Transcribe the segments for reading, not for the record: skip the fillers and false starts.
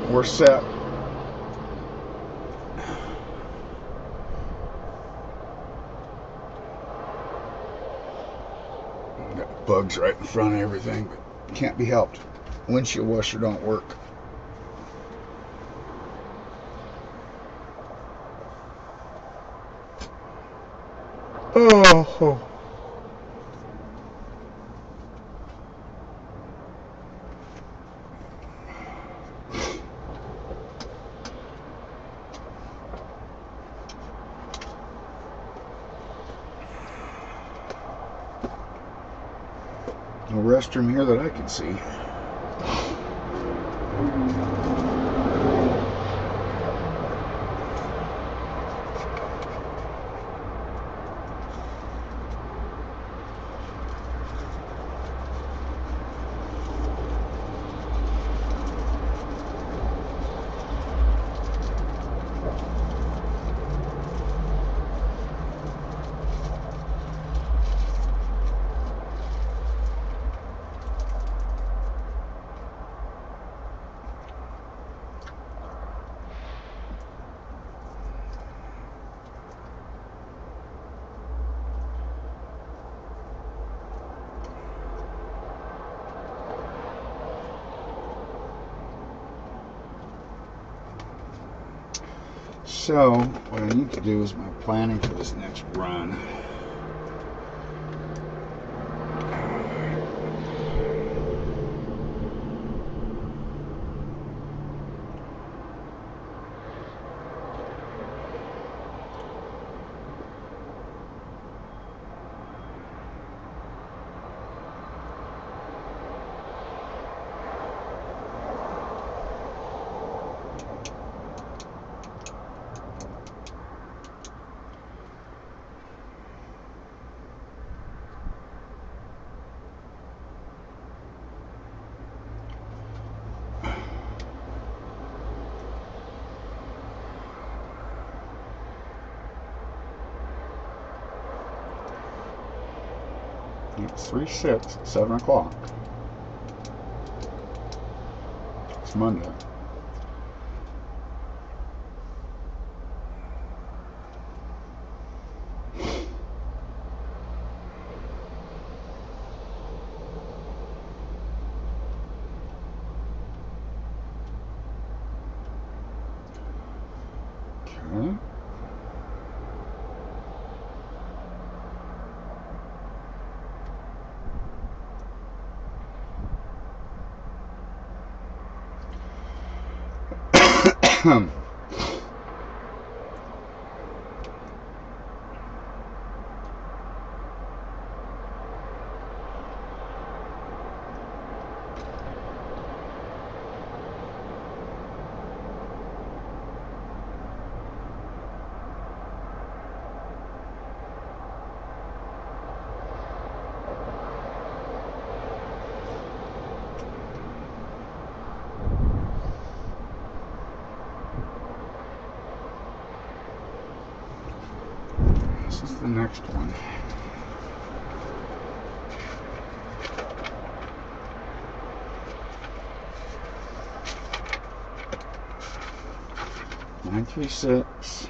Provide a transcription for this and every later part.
we're set. Got bugs right in front of everything, but can't be helped. Windshield washer don't work. Oh. No restroom here that I can see. So, what I need to do is my planning for this next run. It's 3/6, 7 o'clock. It's Monday. Okay. This is the next one. Nine 3/6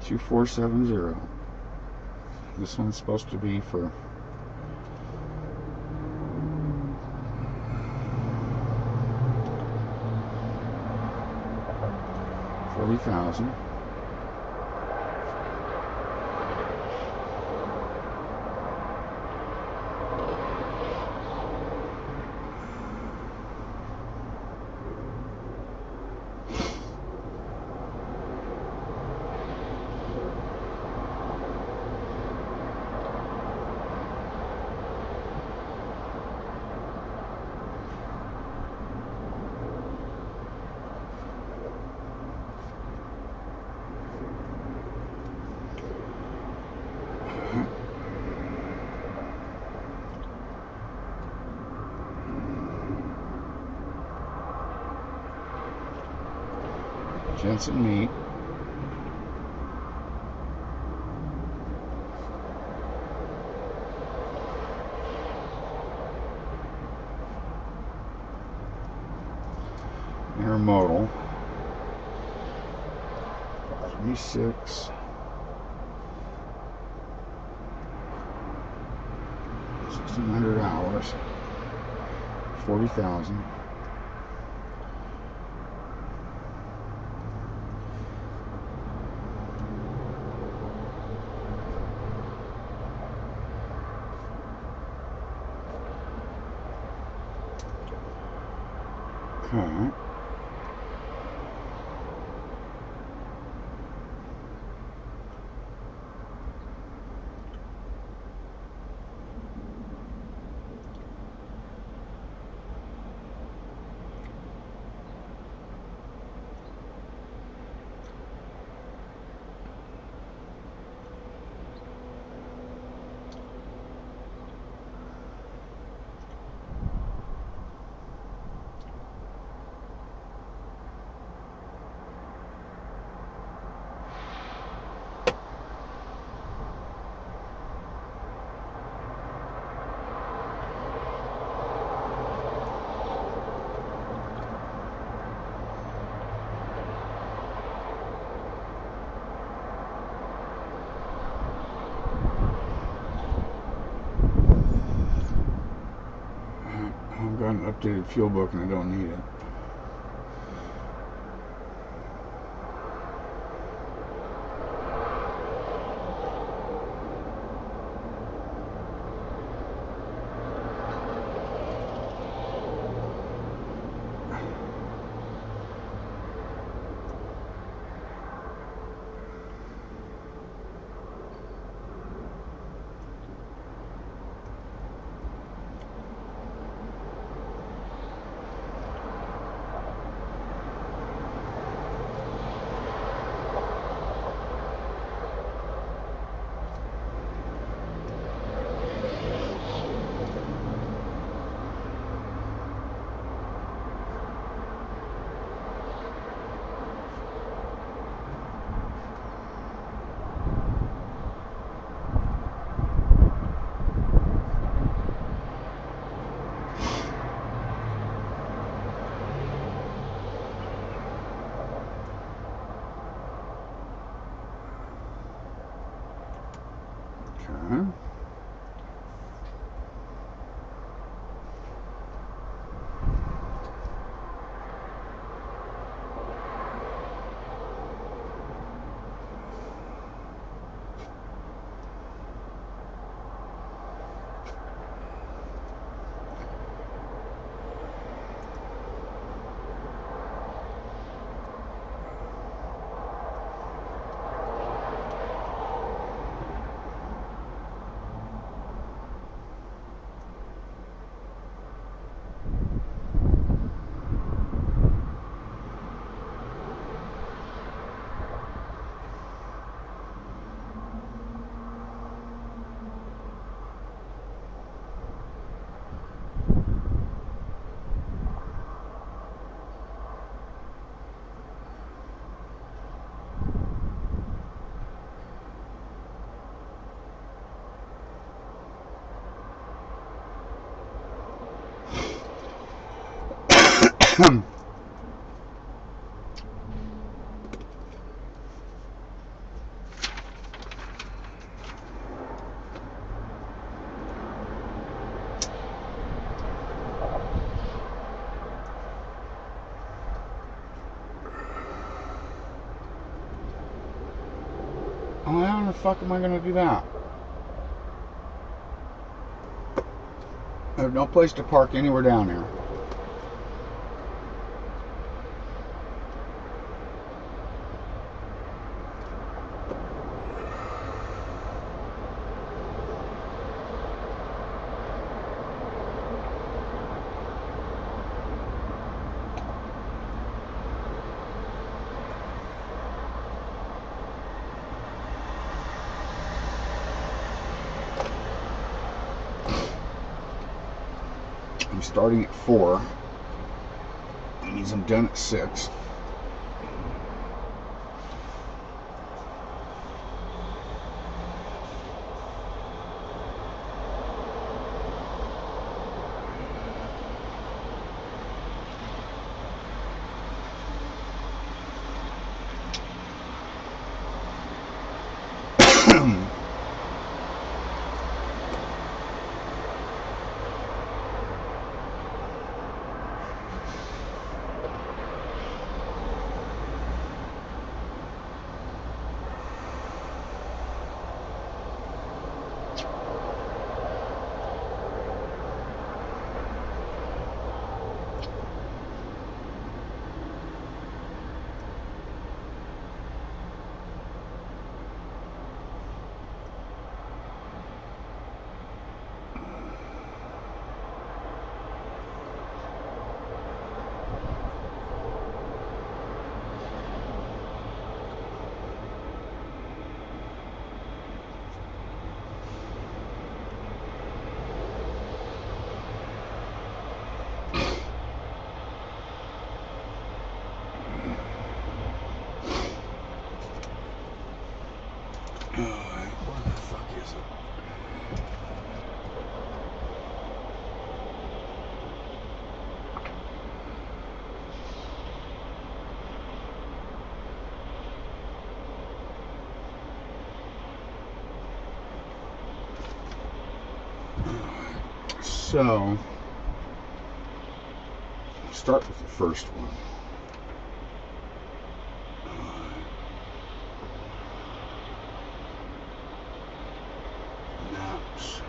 2470. This one's supposed to be for $40,000. Jensen meat. intermodal. V6. 1,600 hours. 40,000. Okay. I've got an updated fuel book and I don't need it. Okay. Oh, how the fuck am I gonna do that? I have no place to park anywhere down there. I'm starting at 4. That means I'm done at 6. So, I'll start with the first one. Naps.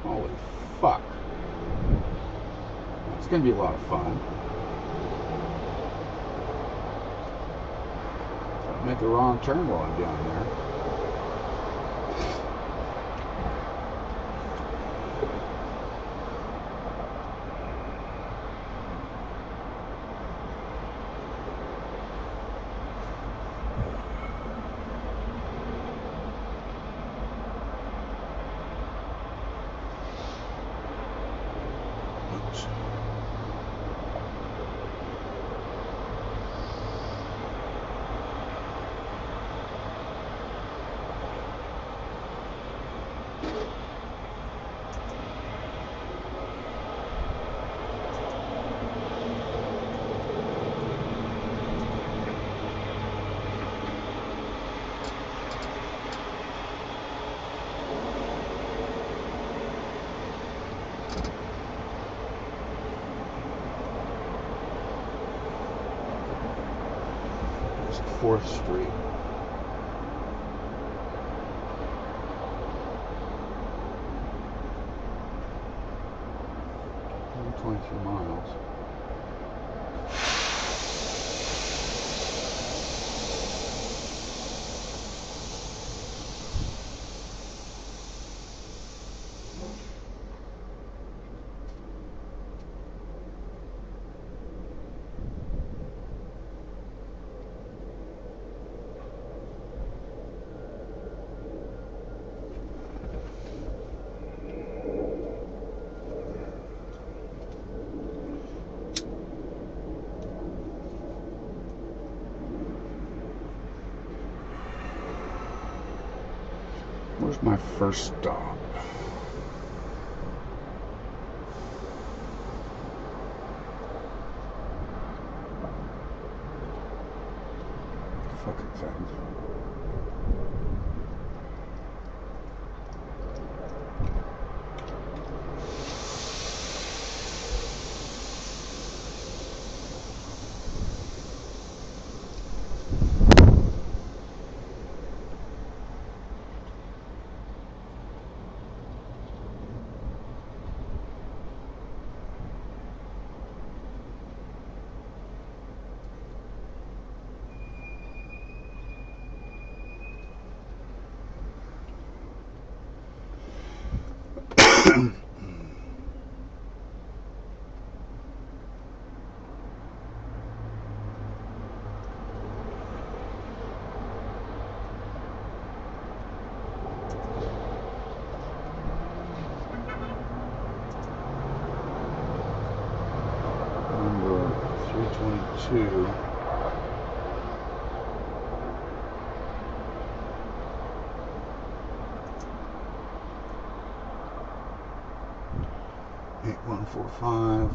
Holy fuck. It's going to be a lot of fun. Don't make a wrong turn while I'm down there. It's 4th Street. Only 22 miles. Where's my first stop? Fucking thing. Number 322. Eight 145.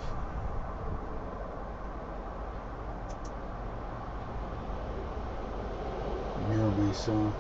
Mira Mesa.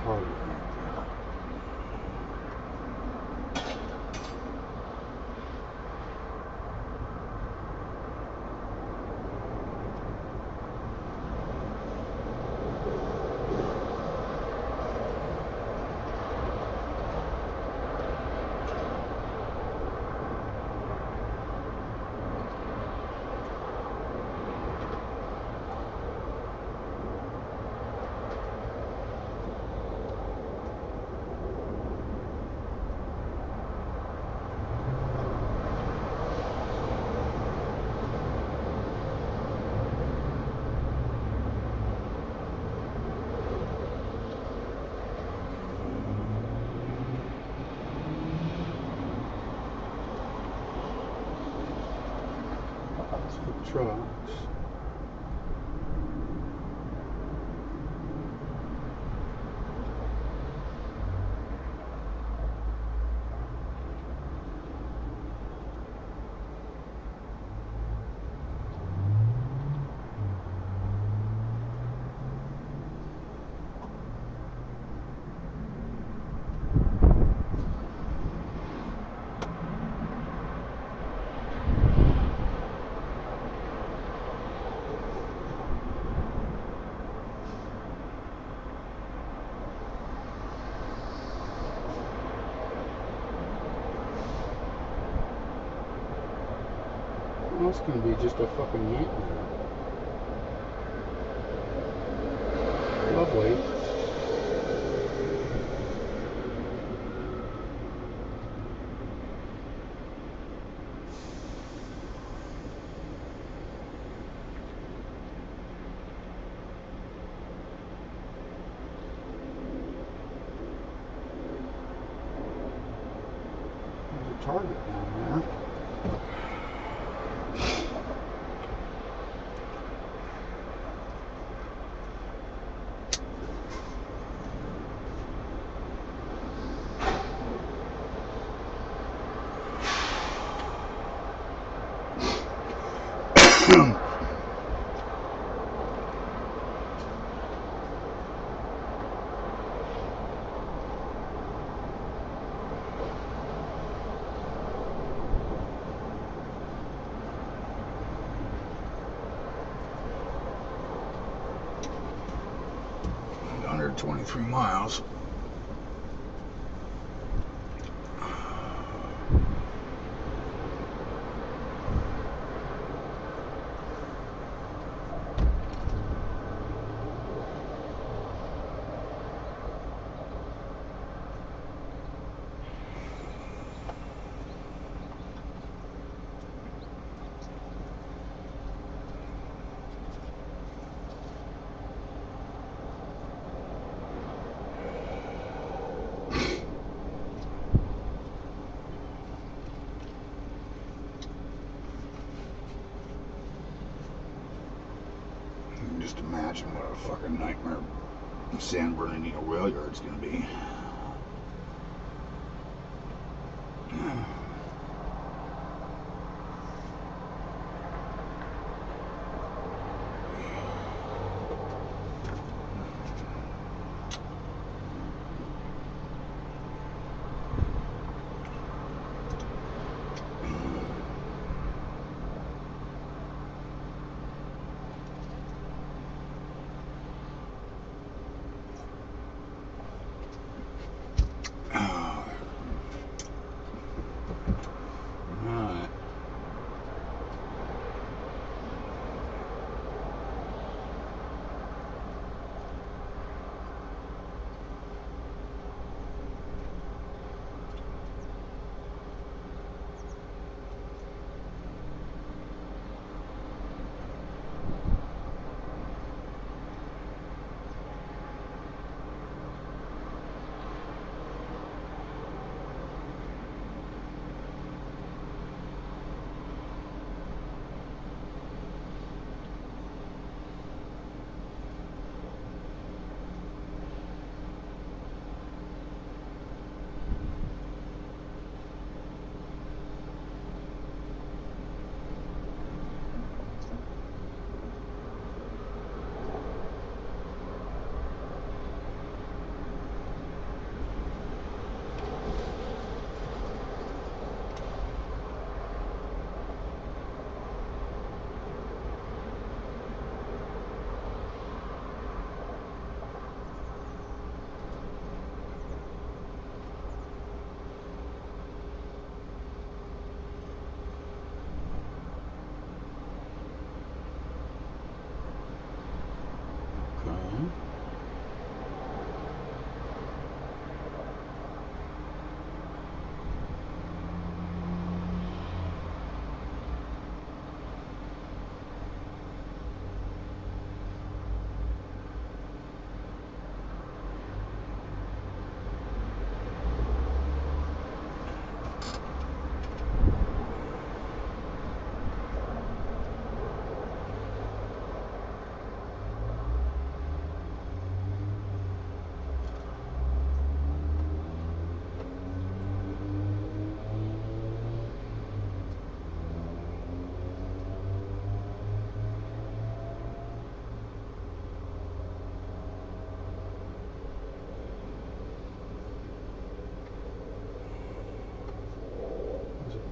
target right there. For trucks. Well, it's gonna be just a fucking nightmare. Lovely. There's a target down there. Under 23 miles. Just imagine what a fucking nightmare San Bernardino rail yard's gonna be.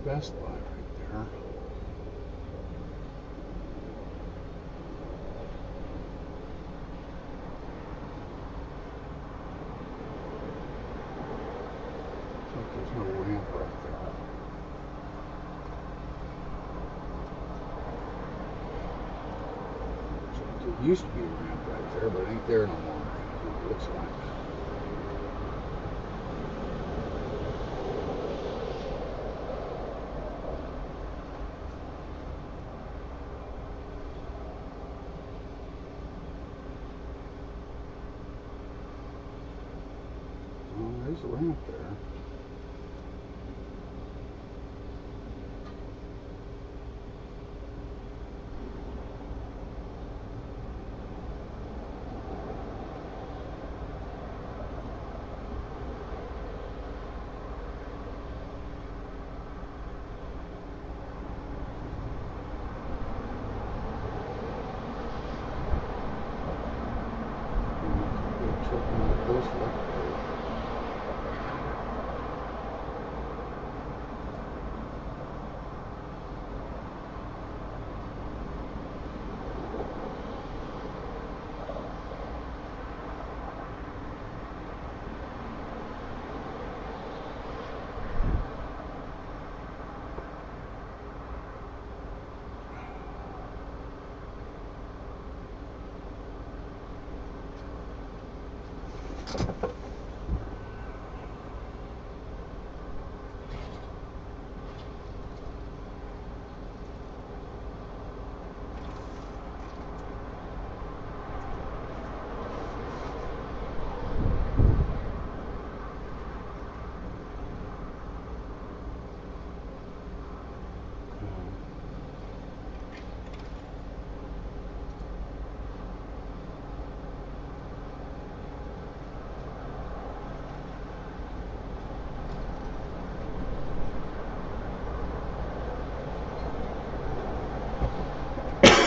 Best Buy right there. Look, there's no ramp right there. There used to be a ramp right there, but it ain't there no more. It looks like. Oh, there's a ramp there.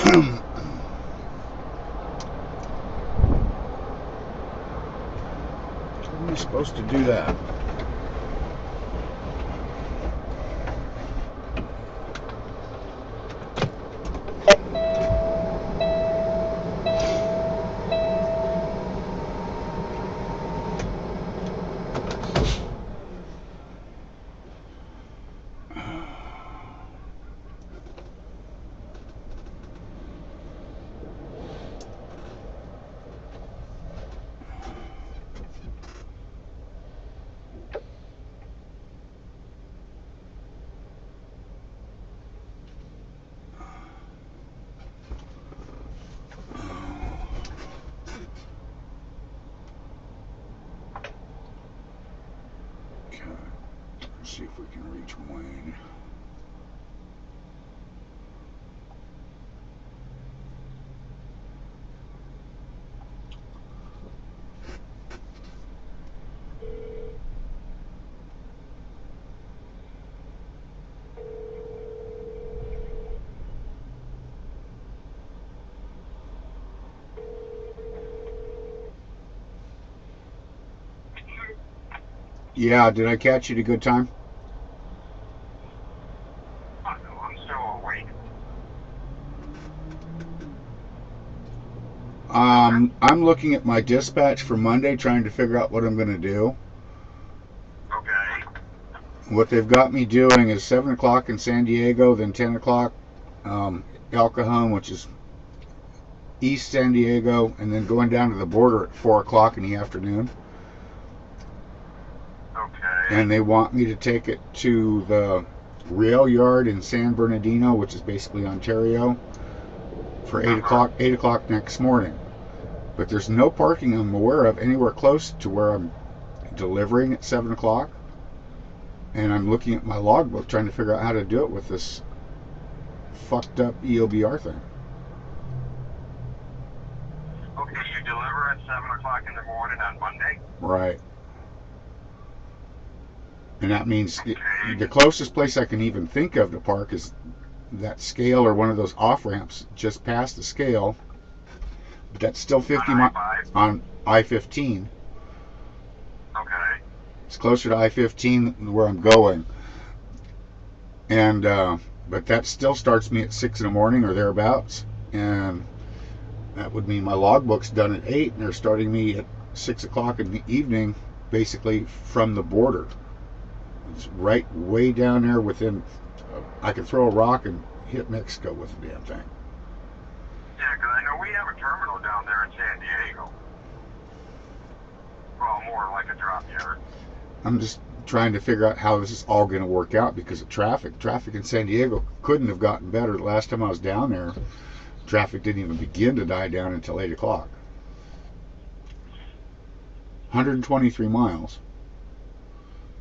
How am I supposed to do that? Let's see if we can reach Wayne. Yeah, did I catch you at a good time? I'm still awake. I'm looking at my dispatch for Monday, trying to figure out what I'm going to do. Okay. What they've got me doing is 7 o'clock in San Diego, then 10 o'clock El Cajon, which is East San Diego, and then going down to the border at 4 o'clock in the afternoon. Okay. And they want me to take it to the rail yard in San Bernardino, which is basically Ontario, for 8 o'clock next morning. But there's no parking I'm aware of anywhere close to where I'm delivering at 7 o'clock. And I'm looking at my logbook trying to figure out how to do it with this fucked up EOBR thing. Okay, you deliver at 7 o'clock in the morning on Monday? Right. And that means the closest place I can even think of to park is that scale or one of those off ramps just past the scale. But that's still 50 miles on I-15. Okay. It's closer to I-15 where I'm going. And but that still starts me at 6 in the morning or thereabouts, and that would mean my logbook's done at 8, and they're starting me at 6 o'clock in the evening, basically from the border. It's right way down there within. I could throw a rock and hit Mexico with the damn thing. Yeah, because I know we have a terminal down there in San Diego. Well, more like a drop yard. I'm just trying to figure out how this is all going to work out because of traffic. Traffic in San Diego couldn't have gotten better. The last time I was down there, traffic didn't even begin to die down until 8 o'clock. 123 miles.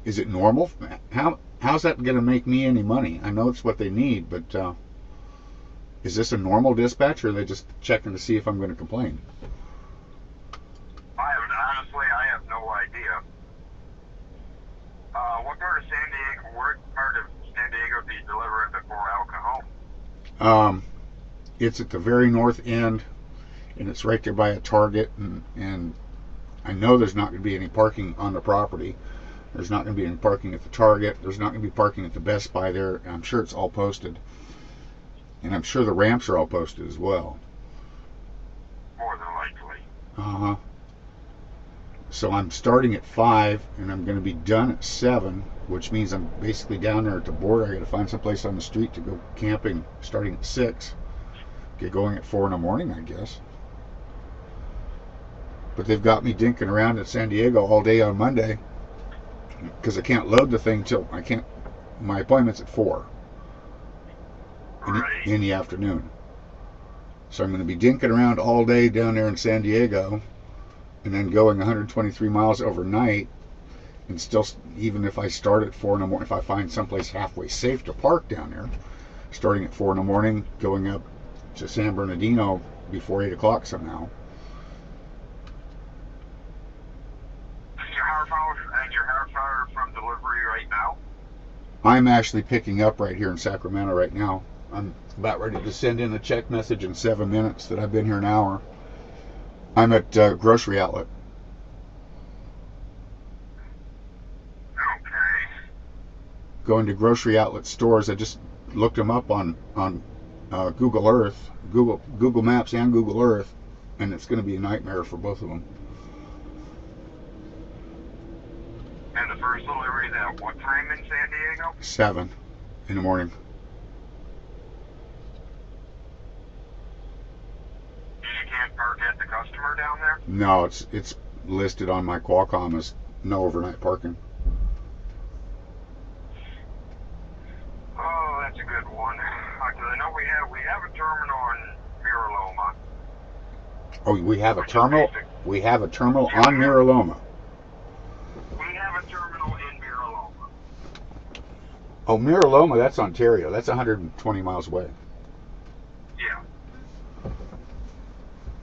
Is it normal? How's that going to make me any money? I know it's what they need, but is this a normal dispatch, or are they just checking to see if I'm going to complain? Honestly, I have no idea. What part of San Diego? What part of San Diego do you deliver it before El Cajon? It's at the very north end, and it's right there by a Target, and I know there's not going to be any parking on the property. There's not going to be any parking at the Target. There's not going to be parking at the Best Buy there. I'm sure it's all posted. And I'm sure the ramps are all posted as well. More than likely. Uh-huh. So I'm starting at 5, and I'm going to be done at 7, which means I'm basically down there at the border. I got to find some place on the street to go camping starting at 6. Get going at 4 in the morning, I guess. But they've got me dinking around in San Diego all day on Monday because I can't load the thing till my appointment's at 4 in the afternoon. So I'm going to be dinking around all day down there in San Diego, and then going 123 miles overnight, and still, even if I start at 4 in the morning, if I find someplace halfway safe to park down there, starting at 4 in the morning, going up to San Bernardino before 8 o'clock somehow. You're how far from delivery right now? I'm actually picking up right here in Sacramento right now. I'm about ready to send in a check message in 7 minutes that I've been here an hour. I'm at Grocery Outlet. Okay. Going to Grocery Outlet stores. I just looked them up on Google Earth, Google Maps and Google Earth, and it's going to be a nightmare for both of them. And the first delivery is at what time in San Diego? 7 in the morning. You can't park at the customer down there? No, it's listed on my Qualcomm as no overnight parking. Oh, that's a good one. Because I know we have a terminal in Miraloma. Oh, we have a terminal. We have a terminal on Miraloma. We have a terminal in Miraloma. Oh, Miraloma, that's Ontario. That's 120 miles away. Yeah.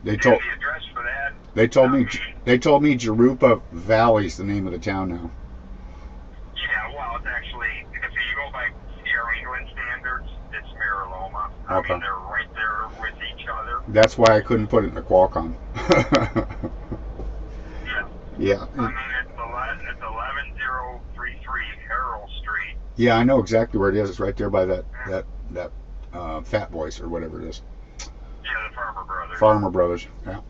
They told the address for that. they told me Jurupa Valley's the name of the town now. Yeah, well, it's actually, if you go by Sierra England standards, it's Miraloma. Okay. I mean, they're right there with each other. That's why I couldn't put it in the Qualcomm. Yeah. Yeah. I mean, it's 11033 Harold Street. Yeah, I know exactly where it is. It's right there by that Fat Boys or whatever it is. Yeah, the Farmer Brothers. Farmer Brothers. Yeah.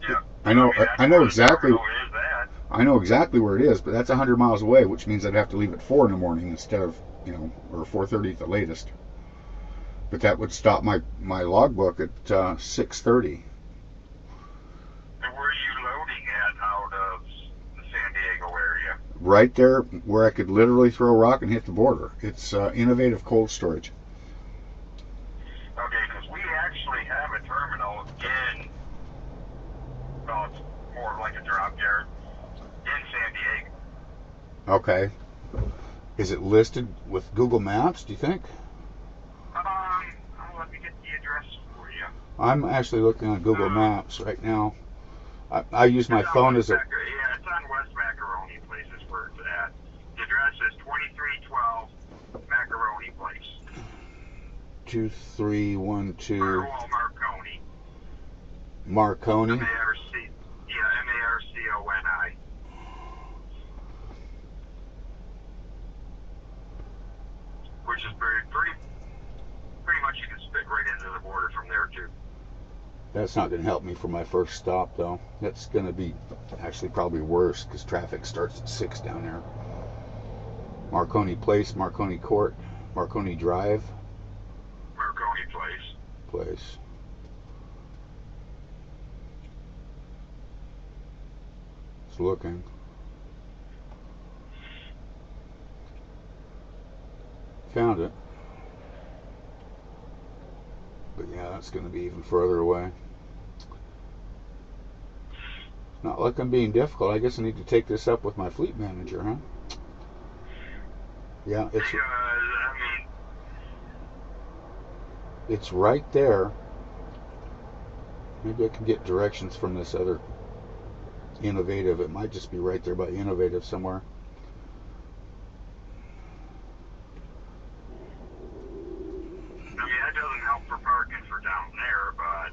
Yeah. I know exactly. Is that? I know exactly where it is, but that's 100 miles away, which means I'd have to leave at 4 in the morning instead of, or 4:30 at the latest. But that would stop my logbook at 6:30. And where are you loading at out of the San Diego area? Right there where I could literally throw a rock and hit the border. It's Innovative Cold Storage. Okay, because we actually have a terminal in, well, it's more like a drop yard in San Diego. Okay. Is it listed with Google Maps, do you think? Let me get the address for you. I'm actually looking on Google Maps right now. I use my phone as a... Yeah, it's on West Macaroni Place is where it's at. The address is 2312 Macaroni Place. 2312... Marconi. Marconi? M-A-R-C. Yeah, M-A-R-C-O-N-I. pretty much you can spit right into the border from there too. That's not going to help me for my first stop, though. That's going to be actually probably worse because traffic starts at 6 down there. Marconi Place, Marconi Court, Marconi Drive. Marconi Place. It's looking. Found it. But yeah, that's going to be even further away. Not like I'm being difficult. I guess I need to take this up with my fleet manager, huh? Yeah, it's right there. Maybe I can get directions from this other Innovative. It might just be right there by Innovative somewhere. That doesn't help for parking for down there, but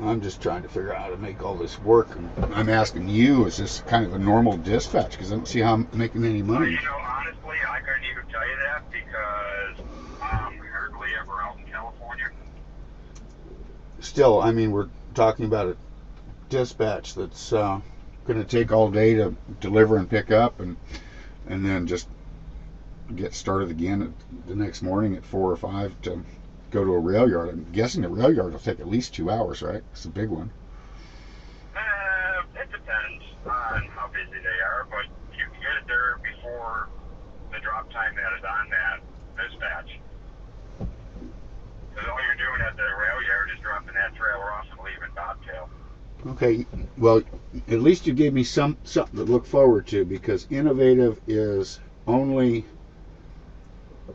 I'm just trying to figure out how to make all this work. And I'm asking you, is this kind of a normal dispatch? Because I don't see how I'm making any money. Honestly, I couldn't even tell you that because I'm hardly ever out in California. Still, I mean, we're talking about a dispatch that's going to take all day to deliver and pick up, and then just get started again the next morning at 4 or 5 to go to a rail yard. I'm guessing the rail yard will take at least 2 hours, right? It's a big one. It depends on how busy they are, but you can get it there before the drop time that is on that dispatch. Because all you're doing at the rail yard is dropping that trailer off and leaving Bobtail. Okay, well, at least you gave me something to look forward to, because Innovative is only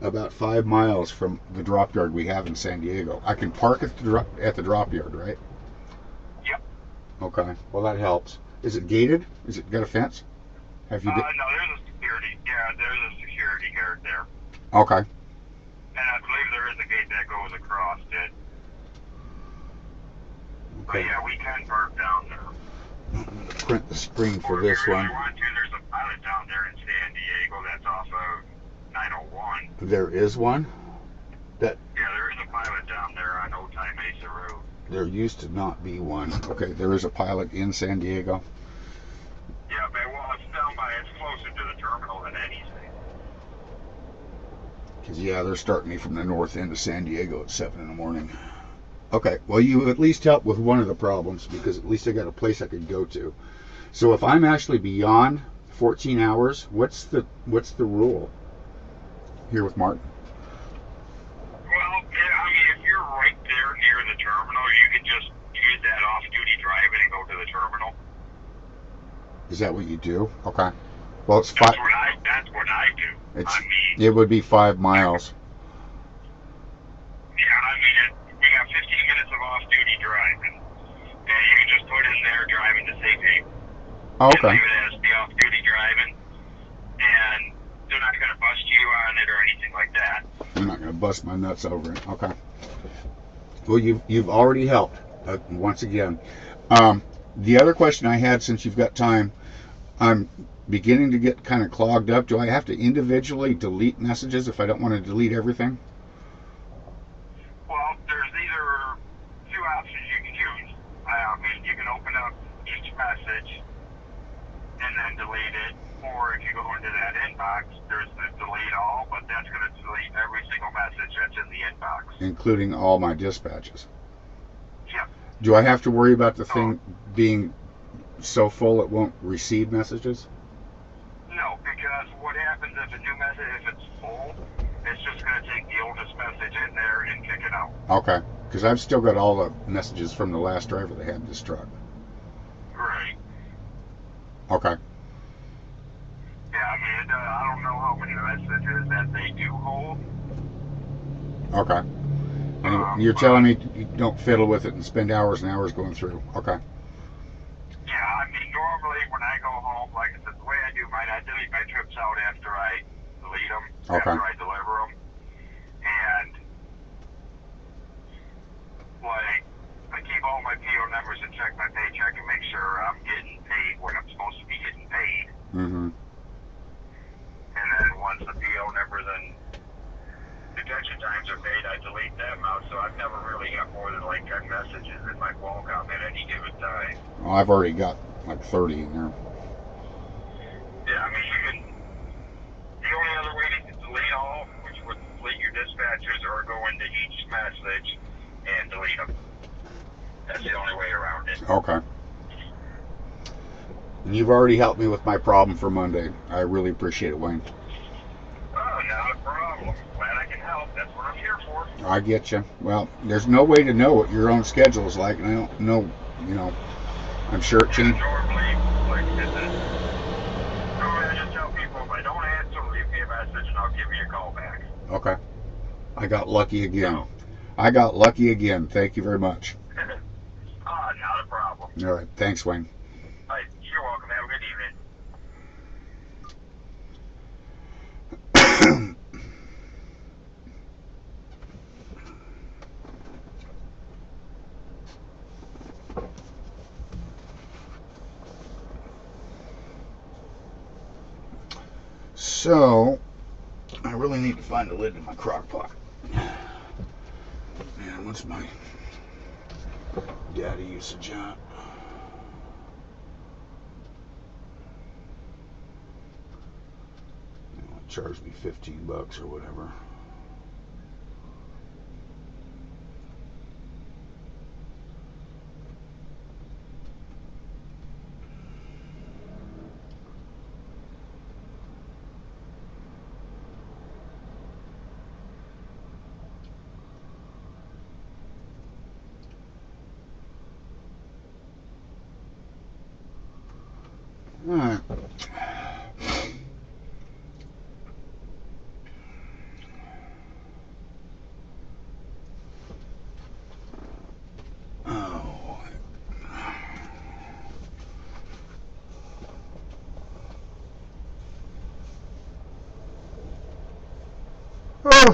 about 5 miles from the drop yard we have in San Diego. I can park at the drop yard, right? Yep. Okay, well that helps. Is it gated? Is it got a fence? Have you? No, there's a security. Yeah, there's a security guard there. Okay. And I believe there is a gate that goes across it. But Okay. yeah, we can park down there. I'm gonna print the screen for Or this if you one. really want to, there's a pilot down there in San Diego that's off of 901. There is one? Yeah, there is a pilot down there on Old Time Mesa Road. There used to not be one. Okay, there is a pilot in San Diego. Yeah, but it's down by, it's closer to the terminal than anything. Because, yeah, they're starting me from the north end of San Diego at 7 in the morning. Okay, well, you at least helped with one of the problems, because at least I got a place I could go to. So if I'm actually beyond 14 hours, what's the rule here with Martin? Well, if you're right there near the terminal, you can just use that off-duty driving and go to the terminal. Is that what you do? Okay. Well, it's That's 5. what I do. It would be 5 miles. Yeah, we got 15 minutes of off-duty driving, and you can just put in there driving to Safe Haven. Oh, okay. And leave it as the off-duty driving, and they're not going to bust you on it or anything like that. I'm not going to bust my nuts over it. Okay. Well, you've already helped once again. The other question I had, since you've got time, I'm beginning to get kind of clogged up. Do I have to individually delete messages if I don't want to delete everything? Well, there's either 2 options you can use. You can open up each message and then delete it, or if you go into that inbox, there's the delete all, but that's going to delete every single message that's in the inbox. Including all my dispatches. Yep. Do I have to worry about the thing being so full it won't receive messages? No, because what happens if a new message, if it's full, it's just going to take the oldest message in there and kick it out. Okay, because I've still got all the messages from the last driver that had this truck. Right. Okay. Yeah, I don't know how many messages that they do hold. Okay. And you're telling me you don't fiddle with it and spend hours and hours going through. Okay. Yeah, normally when I go home, like I said, the way I do mine, I delete my trips out after I delete them, Okay. after I deliver them. And, I keep all my PO numbers and check my paycheck and make sure I'm getting paid when I'm supposed to be getting paid. Mm-hmm. Well, I've already got like 30 in there. Yeah, I mean, you can. The only other way to delete all, which would delete your dispatches, or go into each message and delete them. That's the only way around it. Okay. And you've already helped me with my problem for Monday. I really appreciate it, Wayne. Oh, not a problem. Glad I can help. That's what I'm here for. I get you. Well, there's no way to know what your own schedule is like, and I don't know, I'm sure it changes. Normally, like I said, normally I just tell people if I don't answer, leave me a message and I'll give you a call back. Okay. I got lucky again. I got lucky again. Thank you very much. Not a problem. All right. Thanks, Wayne. All right, you're welcome. Have a good evening. So, I really need to find a lid to my crock pot. Man, what's my data usage on? It charged me $15 or whatever. All right.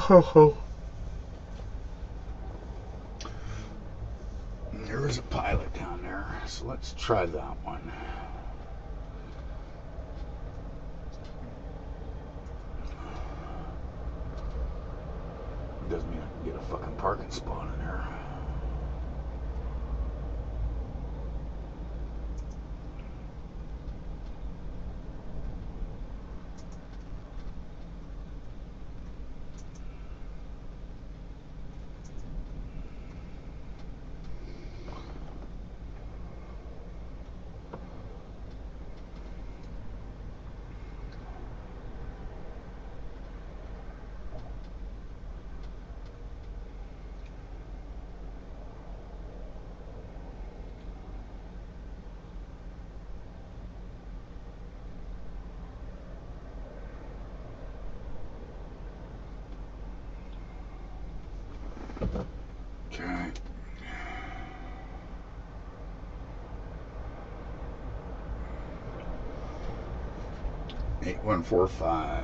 Oh. There is a pilot down there, so let's try that one. Doesn't mean I can get a fucking parking spot in there. Okay. 8145.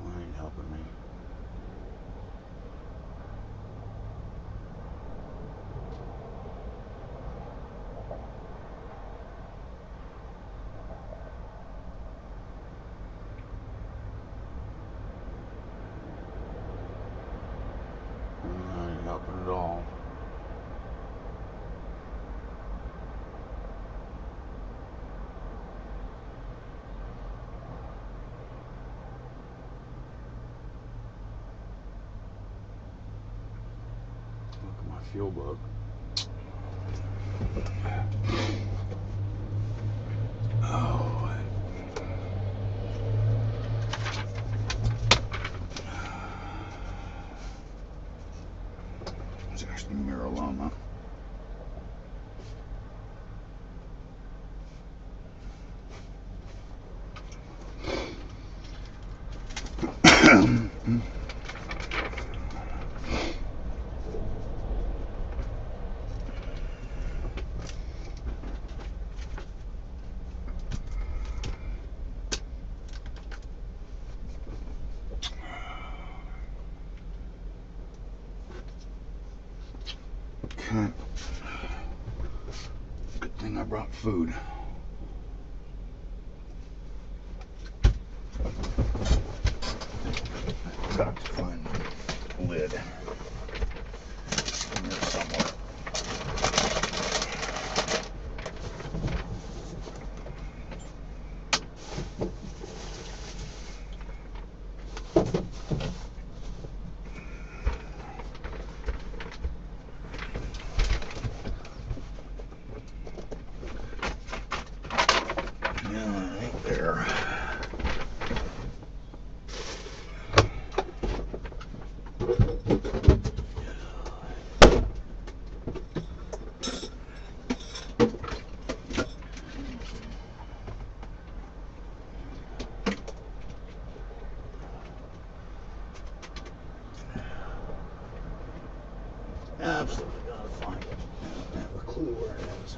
Ain't helping me. Ain't helping at all. Look at my fuel book. Oh. It's actually Marilama. brought food. Got to find the lid in there somewhere. No, it ain't there. Absolutely gotta find it. I don't have a clue where it is.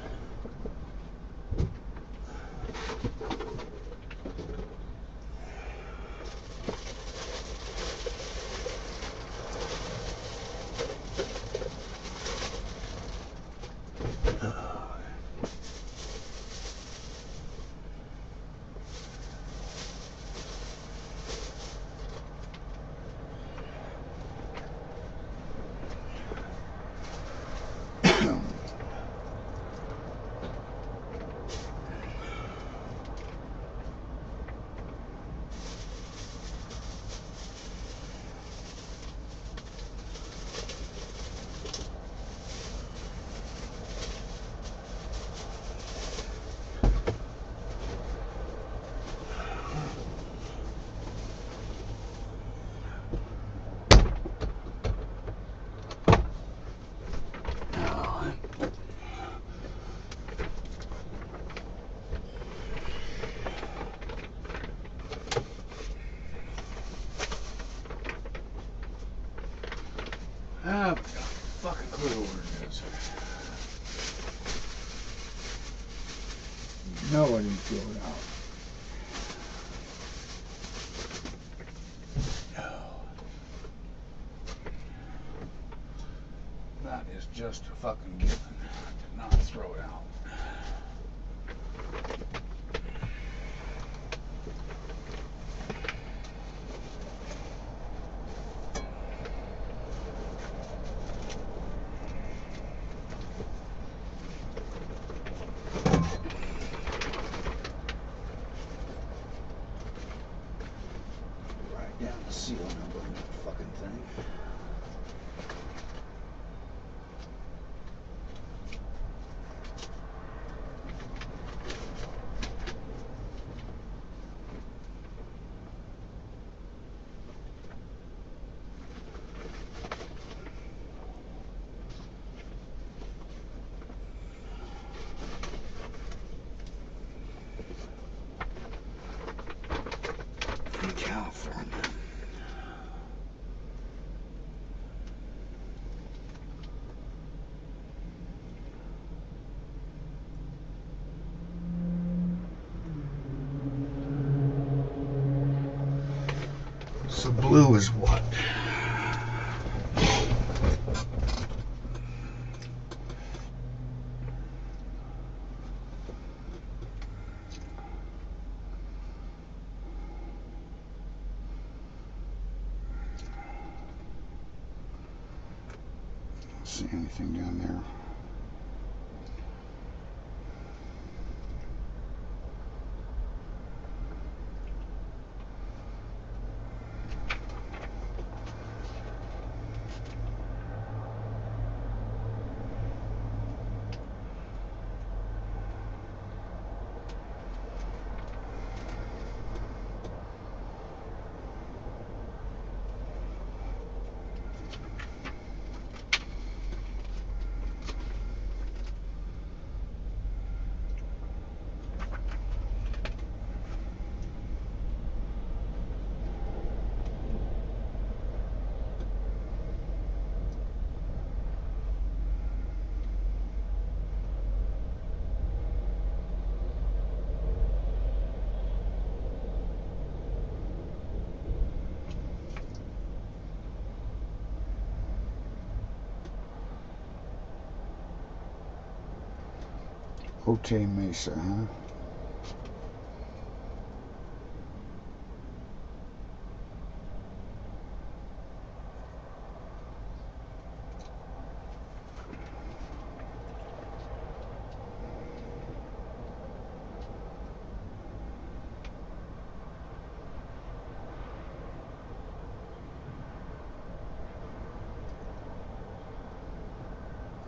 I've got a fucking clue where it is. No, I didn't throw it out. That is just a fucking given. I did not throw it out. Write down the seal number on that fucking thing. In California. So blue is what? See anything down there? Otay Mesa, huh?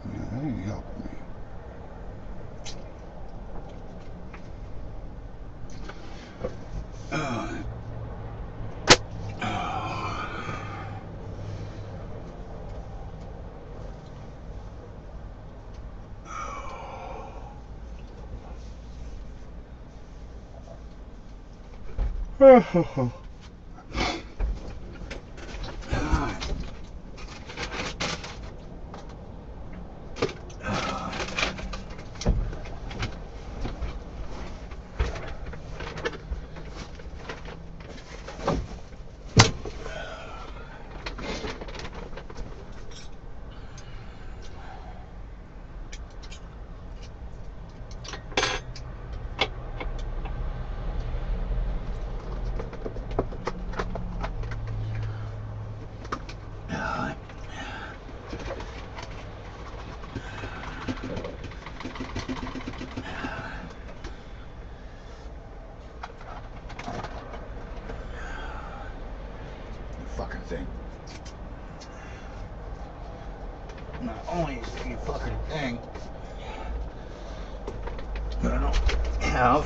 That ain't helping me. Fucking thing. Not only is it a fucking thing, but I don't have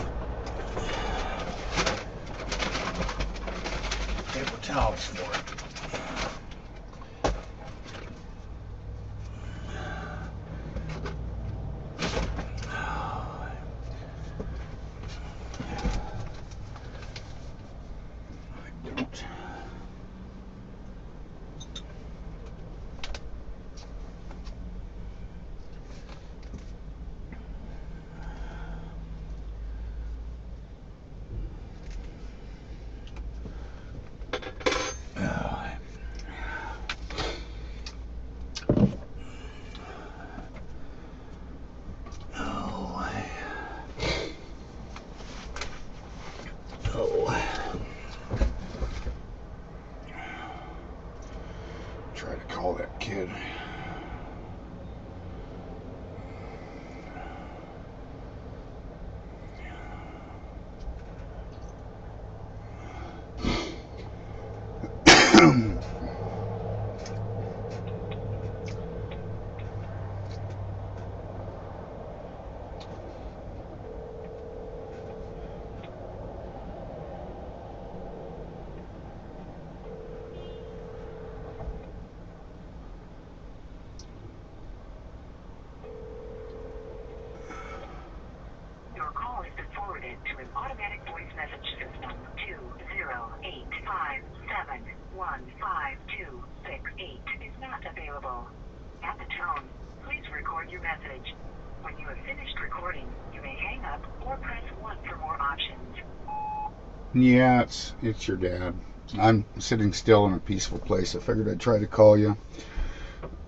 paper towels for it. Try to call that kid. To an automatic voice message system 208571526 is not available. At the tone, please record your message. When you have finished recording, you may hang up or press 1 for more options. Yeah, it's your dad. I'm sitting still in a peaceful place. I figured I'd try to call you.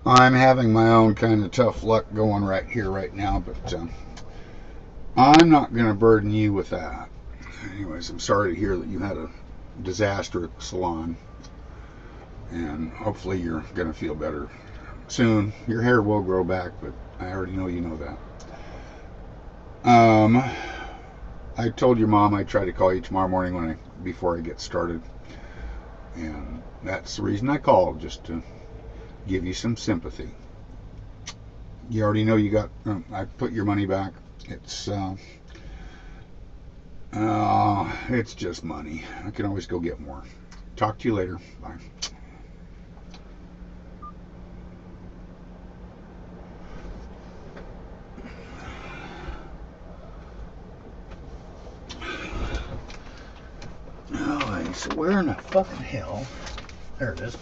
I'm having my own kind of tough luck going right here, right now, but I'm not going to burden you with that. Anyways, I'm sorry to hear that you had a disaster at the salon, and hopefully you're going to feel better soon. Your hair will grow back, but I already know you know that. I told your mom I'd try to call you tomorrow morning before I get started, and that's the reason I called, just to give you some sympathy. You already know you got, I put your money back. It's just money. I can always go get more. Talk to you later. Bye. Alright, so where in the fucking hell? There it is.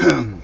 Alright.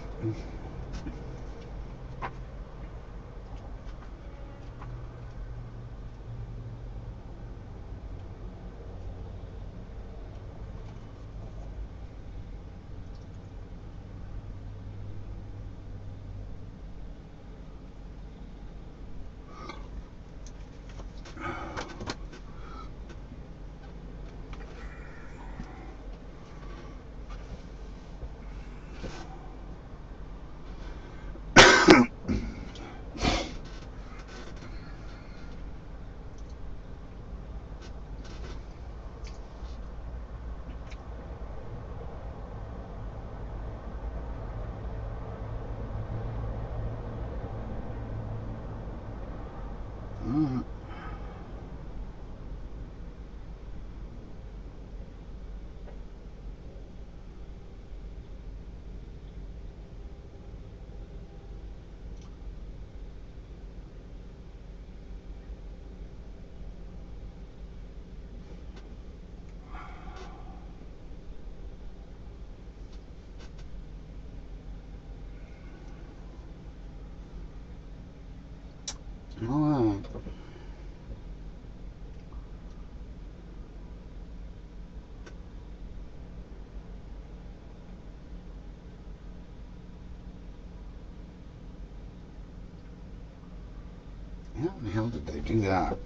How the hell did they do that?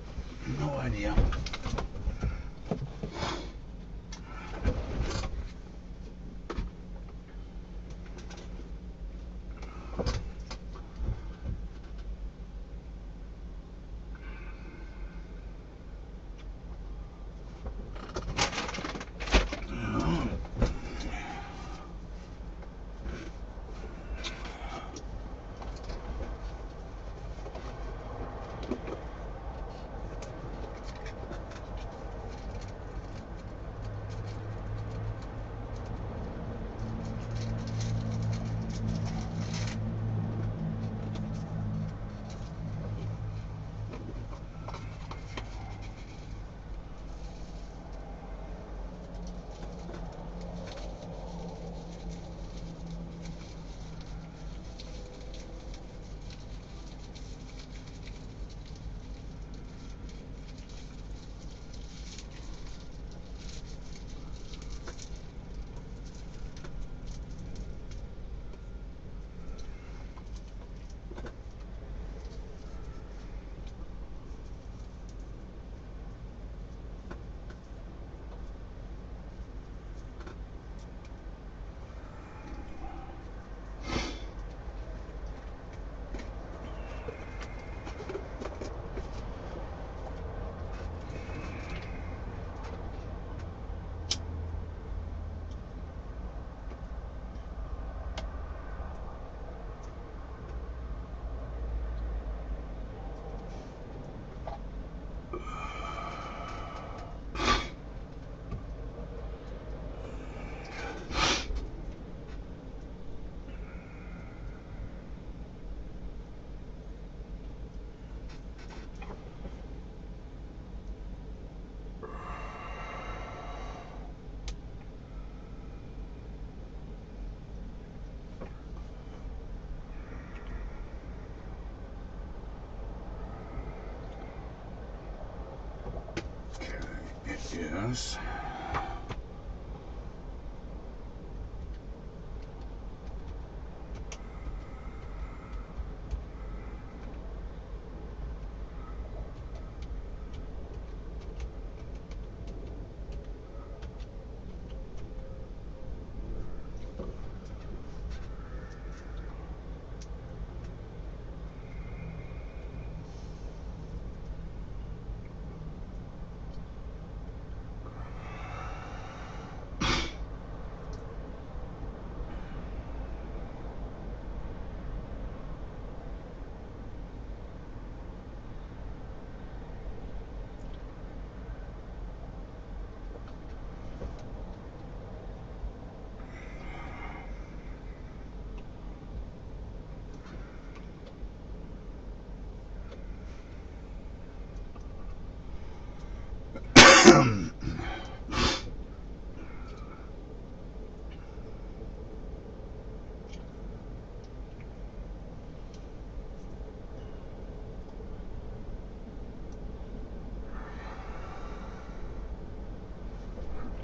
No idea. Yes.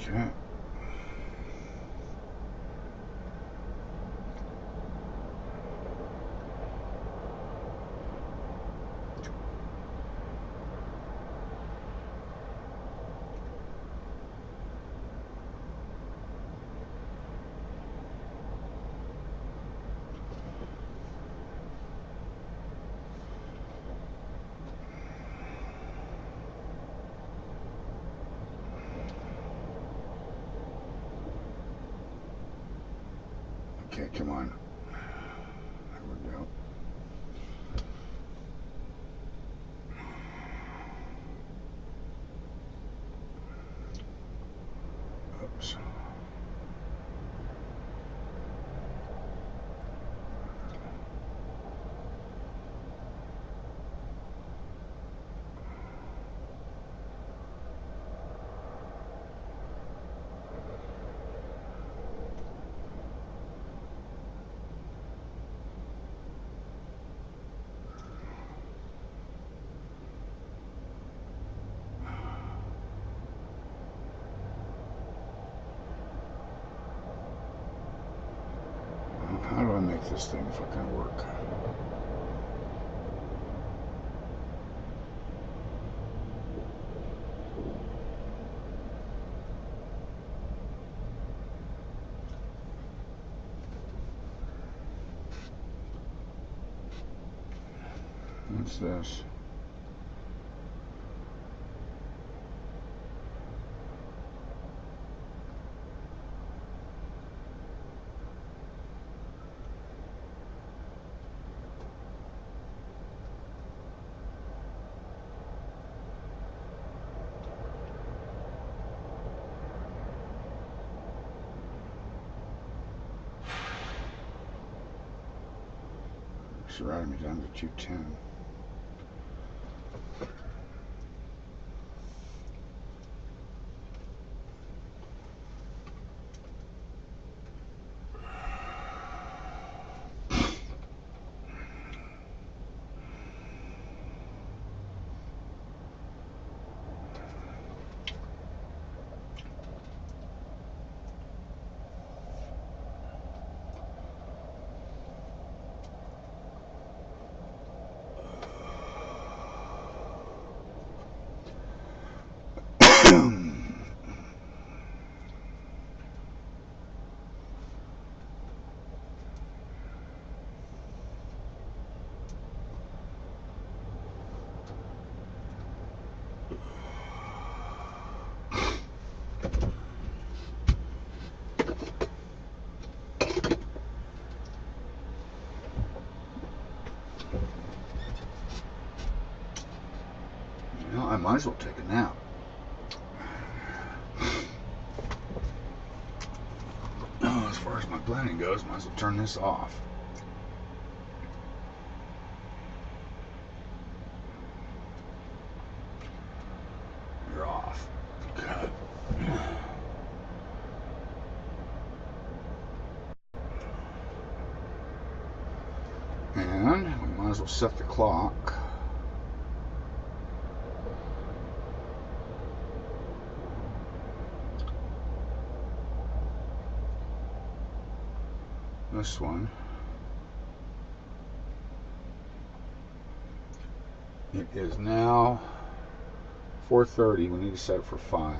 Okay. Okay, come on. There we go. Oops. How do I make this thing fucking work? What's this? It's riding me down to 210. You know, I might as well take a nap. Oh, as far as my planning goes, might as well turn this off. You're off. Good. And we might as well set the clock. This one. It is now 4:30. We need to set it for 5.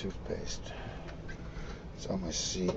toothpaste. It's on my seat.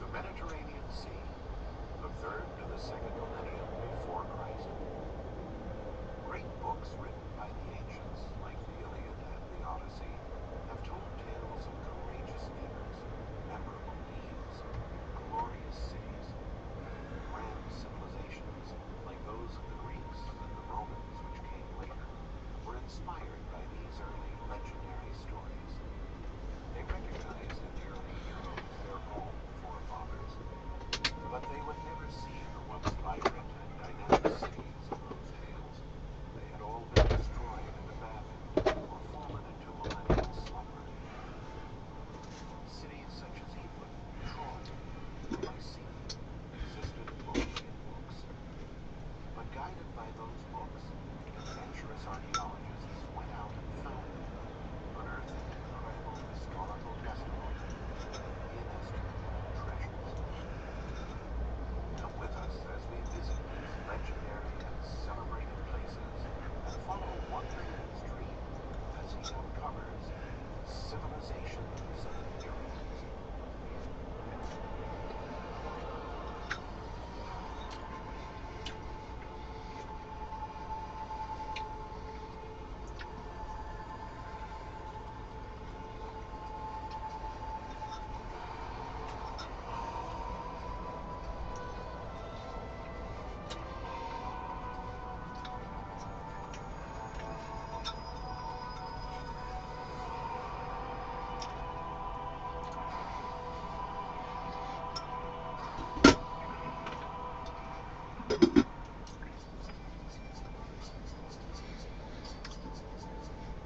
Mediterranean Sea, the third to the second millennium before Christ. Great books written by the ancients, like the Iliad and the Odyssey, have told tales of courageous leaders, memorable deeds, glorious cities. Grand civilizations, like those of the Greeks and the Romans which came later, were inspired by these early legendary stories. They recognized in the early heroes their own forefathers, but they would never see the once vibrant and dynamic cities of those tales. They had all been destroyed and abandoned, or fallen into millennial slumber. Cities such as Ypres, Troy, and Mycenae existed only in books. But guided by those books, adventurous archaeologists went out and found them, unearthing incredible historical testimony and inestimable treasures. Come with us as we visit these legendary and celebrated places and follow one man's dream as he uncovers civilizations and heroes.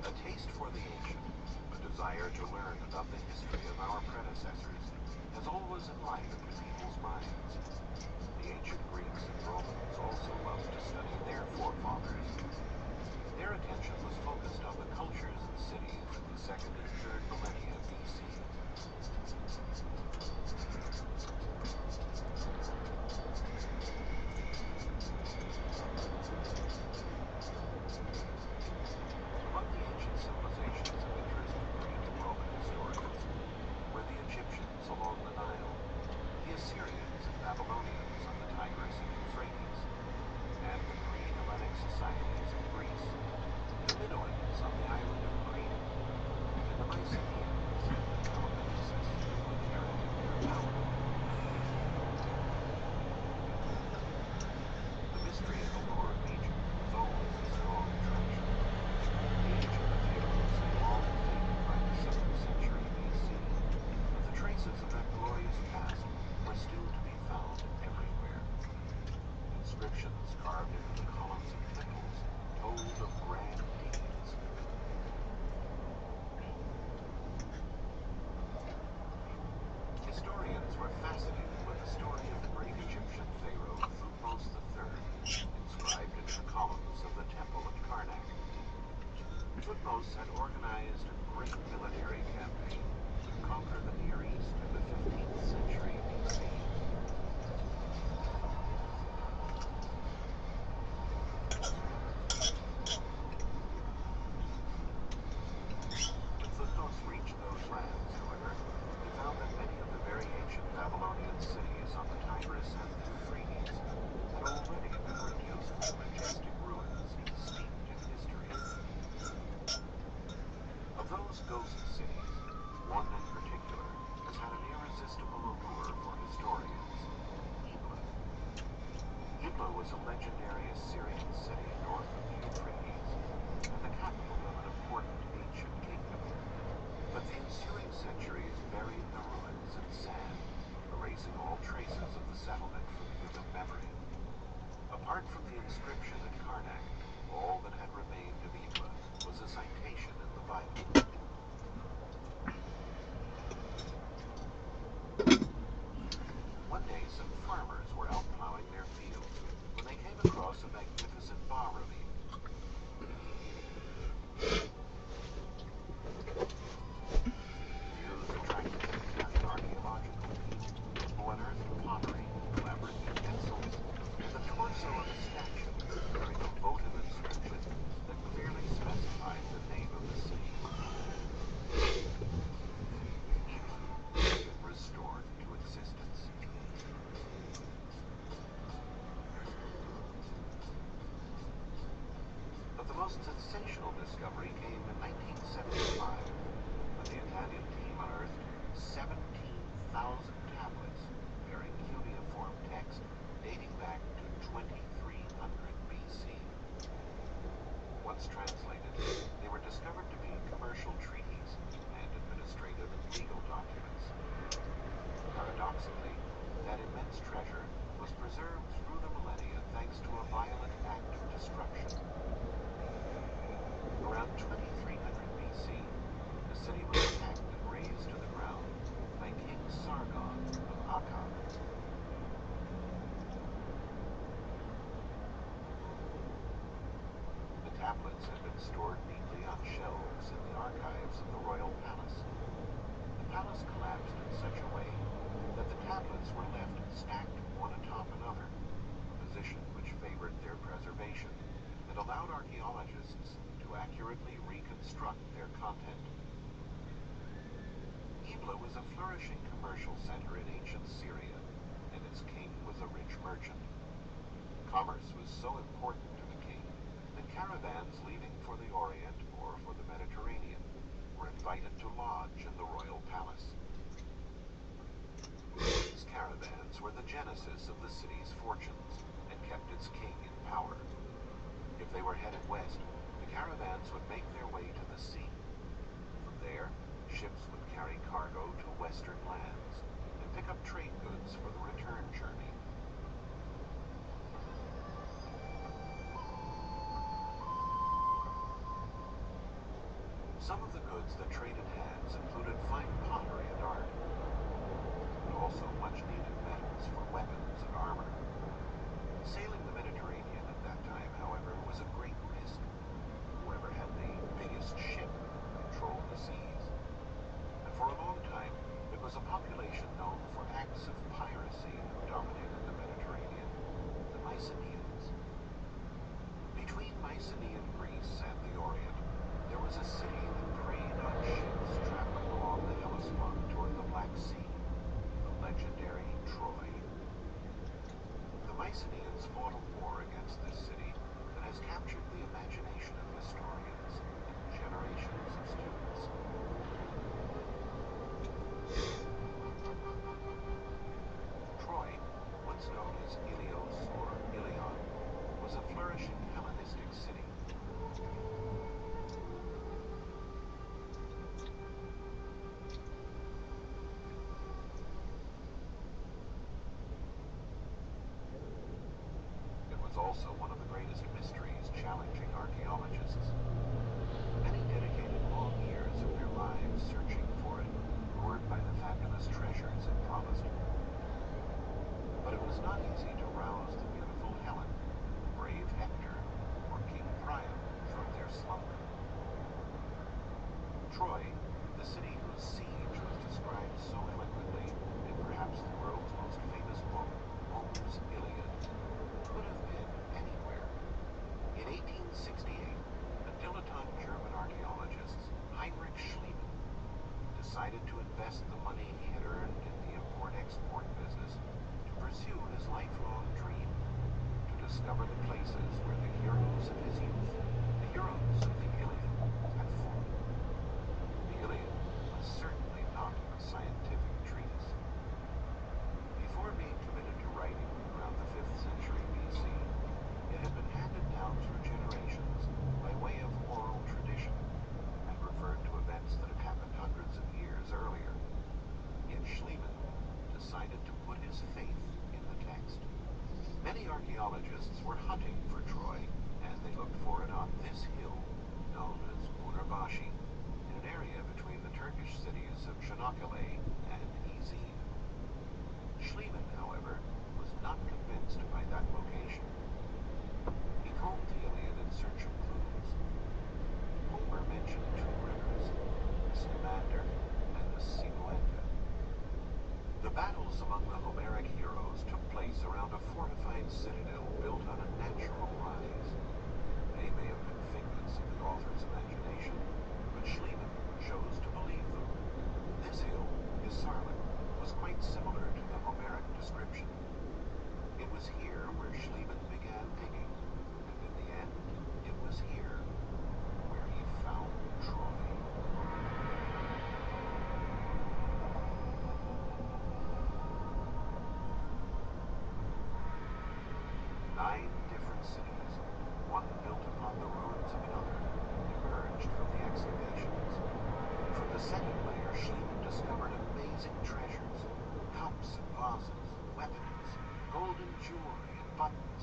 A taste for the ancient, a desire to learn about the history of our predecessors, has always enlivened people's minds. The ancient Greeks and Romans also loved to study their forefathers. Their attention was focused on the cultures and cities of the 2nd and 3rd millennia BC. Among the ancient civilizations of interest to Greek and Roman historians were the Egyptians along the Nile, the Assyrians and Babylonians on the Tigris and Euphrates, and the pre-Hellenic societies of Greece, the Minoans on the island of Crete, and the Mycenaeans and the Peloponnesus who inherited their power. The mystery of the lore of Egypt was always a strong attraction. The age of the pharaohs had long faded by the 7th century BC, but the traces of that glorious past were still to be found everywhere. Inscriptions carved into the columns of temples told of grand deeds. Historians were fascinated with the story of the great Egyptian pharaoh Thutmose III, inscribed into the columns of the temple at Karnak. Thutmose had organized a great military campaign to conquer the Near East in the 15th century BC. Ebla was a legendary Assyrian city north of the Euphrates, and the capital of an important ancient kingdom. But the ensuing centuries buried the ruins in sand, erasing all traces of the settlement from human memory. Apart from the inscription at Karnak, all that had remained of Ebla was a citation in the Bible. One day, some farmers were out plowing their fields when they came across a magnificent bas-relief. Views attracted the Italian archaeological team, who unearthed pottery, elaborate utensils, and the torso of a statue bearing a votive inscription that clearly specified the name of the city. Ebla had been restored to existence. But the most sensational discovery came in 1975, when the Italian team unearthed 17,000 tablets bearing cuneiform text dating back to 2300 BC. Once translated, they were discovered to be commercial treaties and administrative and legal documents. Paradoxically, that immense treasure was preserved through the millennia thanks to a violent act of destruction. Around 2300 BC, the city was attacked and razed to the ground by King Sargon of Akkad. The tablets had been stored neatly on shelves in the archives of the royal palace. The palace collapsed in such a way that the tablets were left stacked one atop another, a position which favored their preservation and allowed archaeologists to accurately reconstruct their content. Ebla was a flourishing commercial center in ancient Syria, and its king was a rich merchant. Commerce was so important to the king that caravans leaving for the Orient or for the Mediterranean were invited to lodge in the royal palace. These caravans were the genesis of the city's fortunes and kept its king in power. If they were headed west, the caravans would make their way to the sea. From there, ships would carry cargo to western lands and pick up trade goods for the return journey. Some of the goods that traded hands included fine pottery and art, but also much-needed metals for weapons and armor. Sailing the Mediterranean at that time, however, was a great risk. Whoever had the biggest ship controlled the seas. And for a long time, it was a population known for acts of piracy that dominated the Mediterranean, the Mycenaeans. Between Mycenaean Greece and the Orient, there was a city that preyed on ships traveling along the Hellespont toward the Black Sea, the legendary Troy. The Mycenaeans fought a war against this city that has captured the imagination of historians and generations of students. Troy, once known as Ilios or Ilion, was a flourishing Hellenistic city. It was also one of the greatest mysteries challenging archaeologists. Many dedicated long years of their lives searching for it, lured by the fabulous treasures it promised. But it was not easy to rouse the beautiful Helen, brave Hector, or King Priam from their slumber. Troy, the city whose siege was described so eloquently in perhaps the world's most famous book, Homer's Iliad, could have been anywhere. In 1868, a dilettante German archaeologist, Heinrich Schliemann, decided to invest the money he had earned in the import-export business to pursue his lifelong dream, to discover the places where the heroes of his youth, the heroes of the Iliad, had fought. The Iliad was certainly not a scientific treatise. Before being committed to writing around the 5th century BC, archaeologists were hunting for Troy, and they looked for it on this hill, known as Pınar-Başı, in an area between the Turkish cities of Çanakkale and Izmir. Schliemann, however, was not convinced by that location. He combed the Iliad in search of clues. Homer mentioned two rivers, the Scamander and the Simoenda. The battles among the Homeric heroes took place around a fortified citadel built on a natural rise. They may have been figments of the author's imagination, but Schliemann chose to believe them. This hill, Hisarlik, was quite similar to the Homeric description. It was here where Schliemann began digging, and in the end, it was here where he found Troy. 9 different cities, one built upon the ruins of another, emerged from the excavations. From the second layer, Schliemann discovered amazing treasures, cups and vases, weapons, golden jewelry and buttons.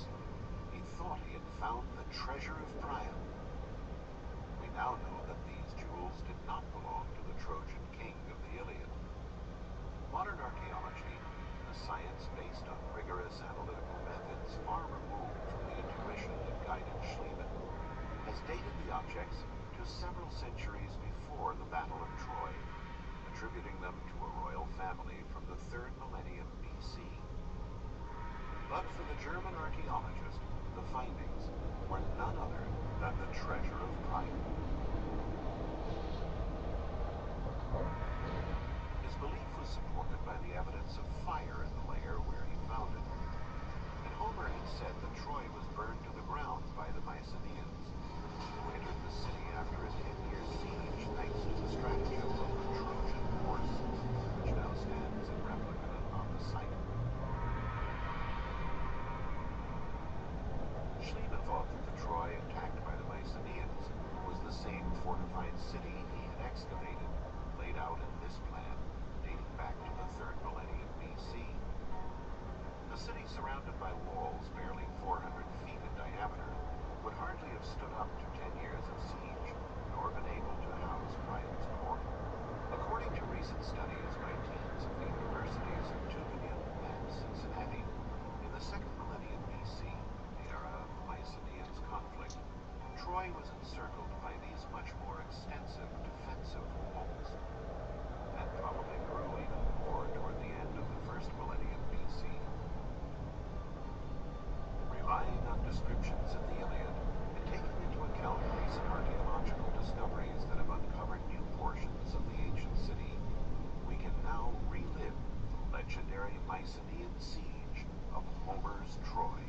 He thought he had found the treasure of Priam. We now know that these jewels did not belong to the Trojan king of the Iliad. Modern archaeology, a science based on rigorous analytical methods far removed from the intuition that guided Schliemann, has dated the objects to several centuries before the Battle of Troy, attributing them to a royal family from the 3rd millennium BC. But for the German archaeologist, the findings were none other than the treasure of Priam. His belief was supported by the evidence of fire in the layer where he found it. And Homer had said that Troy was burned to the ground by the Mycenaeans, who entered the city after a 10-year siege thanks to the stratagem of the Trojan horse, which now stands in replica on the site. Schliemann thought that the Troy attacked by the Mycenaeans was the same fortified city he had excavated, laid out in this plan, dating back to the 3rd millennium BC. A city surrounded by walls barely 400 feet in diameter would hardly have stood up to 10 years of siege, nor been able to house Priam's court. According to recent studies by teams of the universities of Tübingen and Cincinnati, in the 2nd millennium BC, the era of the Mycenaeans' conflict, Troy was encircled by these much more extensive defensive walls, and probably grew even more toward the end of the 1st millennium BC. Relying on descriptions in the Iliad, and taking into account recent archaeological discoveries that have uncovered new portions of the ancient city, we can now relive the legendary Mycenaean siege of Homer's Troy.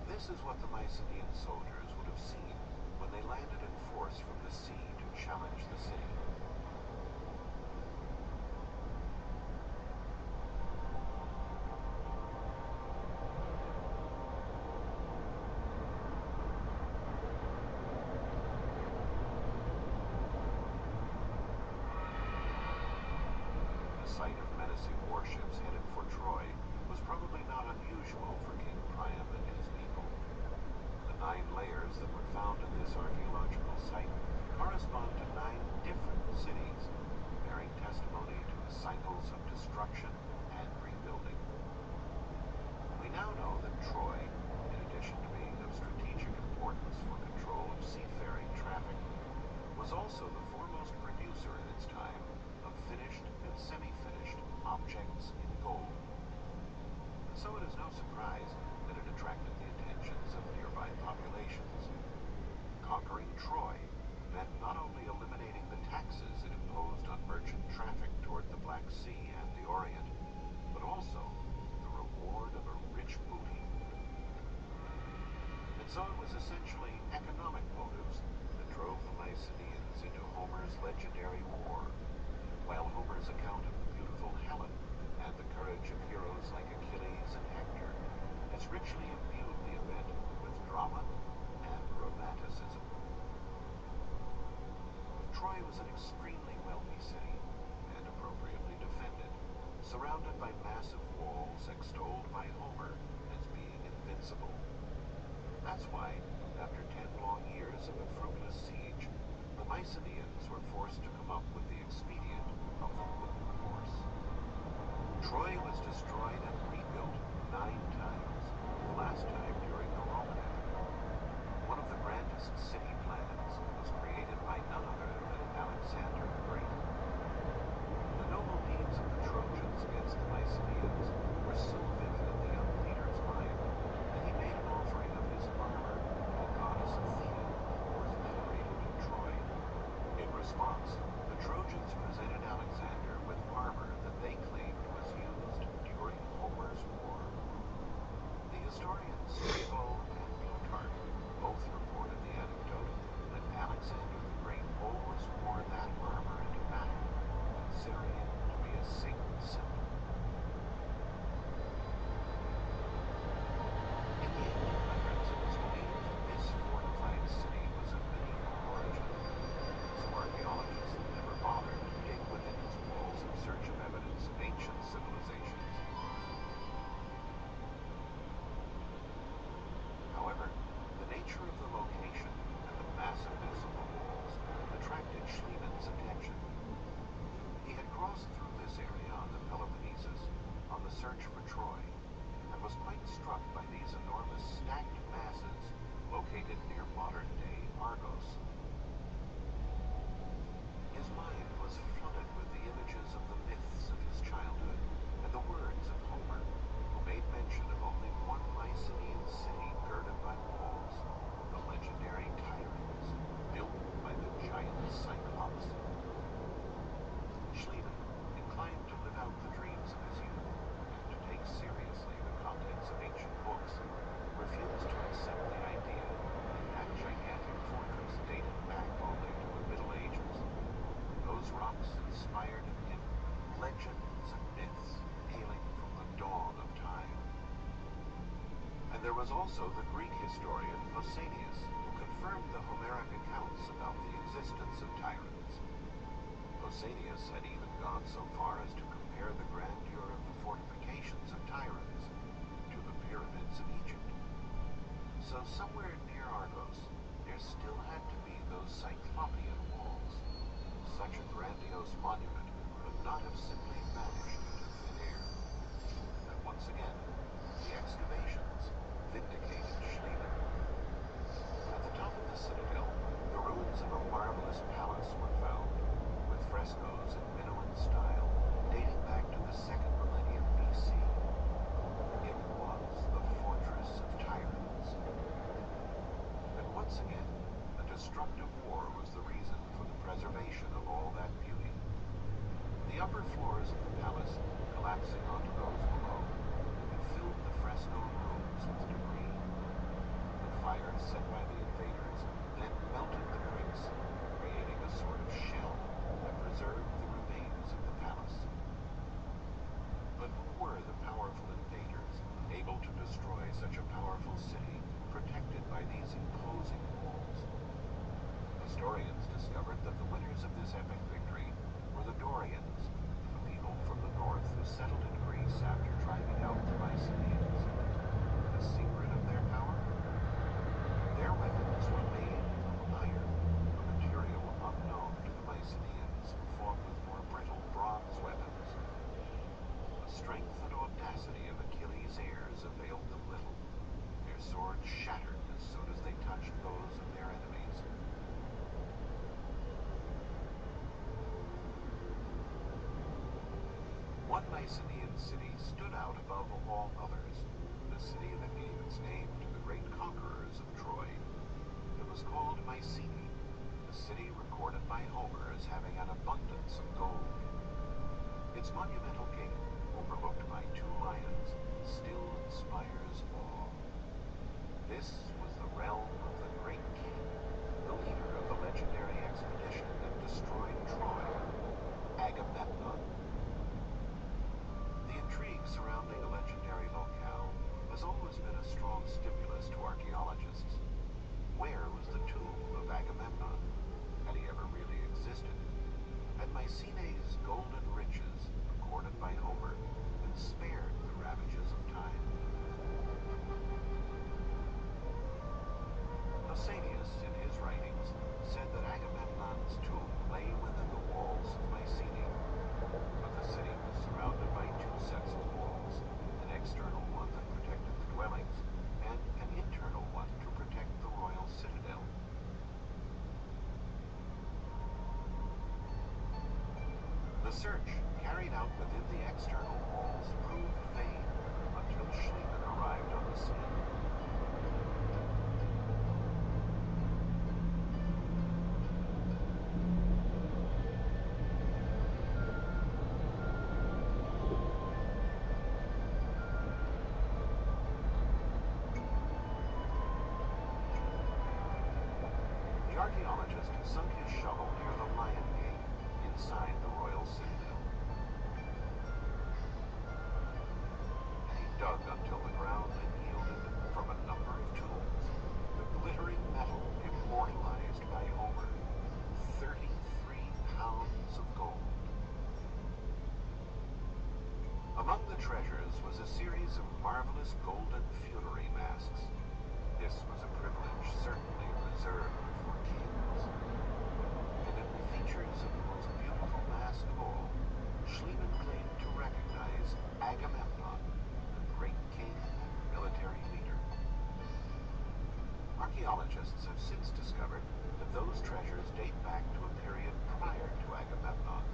This is what the Mycenaean soldiers would have seen when they landed in force from the sea to challenge the city. The sight of menacing warships headed for Troy was probably not unusual for King Priam and his people. The 9 layers that were found in this archaeological site correspond to 9 different cities, bearing testimony to the cycles of destruction and rebuilding. We now know that Troy, in addition to being of strategic importance for control of seafaring traffic, was also the foremost producer in its time of finished and semi-finished objects in gold. And so it is no surprise that it attracted the attentions of nearby populations. Conquering Troy meant not only eliminating the taxes it imposed on merchant traffic toward the Black Sea and the Orient, but also the reward of a rich booty. And so it was essentially economic motives that drove the Mycenaeans into Homer's legendary war, while Homer's account of the beautiful Helen and the courage of heroes like Achilles and Hector has richly imbued the event with drama and romanticism. Troy was an extremely wealthy city, and appropriately surrounded by massive walls extolled by Homer as being invincible. That's why, after 10 long years of a fruitless siege, the Mycenaeans were forced to come up with the expedient of the wooden horse. Troy was destroyed and rebuilt 9 times, the last time during the Roman era. One of the grandest city plans was created by none other than Alexander the Great. The noble deeds of the Trojans against the Mycenaeans were so vivid in the young leader's mind that he made an offering of his armor to the goddess Athena, who was venerated in Troy. In response, the Trojans presented Alexander with armor that they claimed was used during Homer's war. The historians Strabo and Plutarch both reported the anecdote that Alexander the Great always wore that armor into battle, considering it to be a sacred symbol. In the 1800s, it was believed that this fortified city was of medieval origin, so archaeologists never bothered to dig within its walls in search of evidence of ancient civilizations. However, the nature of the location and the massiveness of the walls attracted Schliemann's attention. He had crossed through this area on the Peloponnesus on the search for Troy, and was quite struck by these enormous stacked masses located near modern-day Argos. His mind was flooded with the images of the myths of his childhood and the words of Homer, who made mention of only one Mycenaean city girded by walls, the legendary Tyrannus, built by the giant Cyclops. Schliemann, inclined to live out the dreams of his youth and to take seriously the contents of ancient books, refused to accept the idea that that gigantic fortress dated back only to the Middle Ages. Those rocks inspired in him legends and myths hailing from the dawn of time. And there was also the Greek historian Pausanias, who confirmed the Homeric accounts about the existence of Tyrannus. Pausanias had even gone so far as to compare the grandeur of the fortifications of Tyrannus to the pyramids of Egypt. So somewhere near Argos, there still had to be those Cyclopean walls. Such a grandiose monument could not have simply vanished into thin air. And once again, the excavations vindicated Schliemann. At the top of the citadel, the ruins of a marvelous palace were found, with frescoes in Minoan style dating back to the 2nd millennium BC. It was the Fortress of Tyrannus. And once again, a destructive war was the reason for the preservation of all that beauty. The upper floors of the palace, collapsing onto those below, had filled the frescoed rooms with debris. The fires set by the invaders then melted the bricks, creating a sort of shell that preserved the remains of the palace. But who were the powerful invaders able to destroy such a powerful city protected by these imposing walls? Historians discovered that the winners of this epic victory were the Dorians, a people from the north who settled in Greece after driving out the Mycenaeans. The secret of their power? Their weapons were made of iron, a material unknown to the Mycenaeans, who fought with more brittle bronze weapons. The strength and audacity of Achilles' heirs availed them little. Their swords shattered as soon as they touched those of their enemies. One Mycenaean city stood out above all others, the city that gave its name to the great conquerors of Troy. It was called Mycenae, a city recorded by Homer as having an abundance of gold. Its monumental gate, overlooked by 2 lions, still inspires awe. This was the realm of the great king, the leader of the legendary expedition that destroyed Troy, Agamemnon. The intrigue surrounding a legendary locale has always been a strong stimulus to archaeologists. Where was the tomb of Agamemnon? Had he ever really existed? Had Mycenae's golden riches, recorded by Homer, search carried out within the external walls proved vain until Schliemann arrived on the scene. The archaeologist sunk his shovel near the Lion Gate, inside the royal citadel. And he dug until the ground had yielded, from a number of tools, the glittering metal immortalized by Homer, 33 pounds of gold. Among the treasures was a series of marvelous golden funerary masks. This was a privilege certainly reserved for kings. And in the features of the most beautiful mask of all, Schliemann claimed to recognize Agamemnon, the great king and military leader. Archaeologists have since discovered that those treasures date back to a period prior to Agamemnon.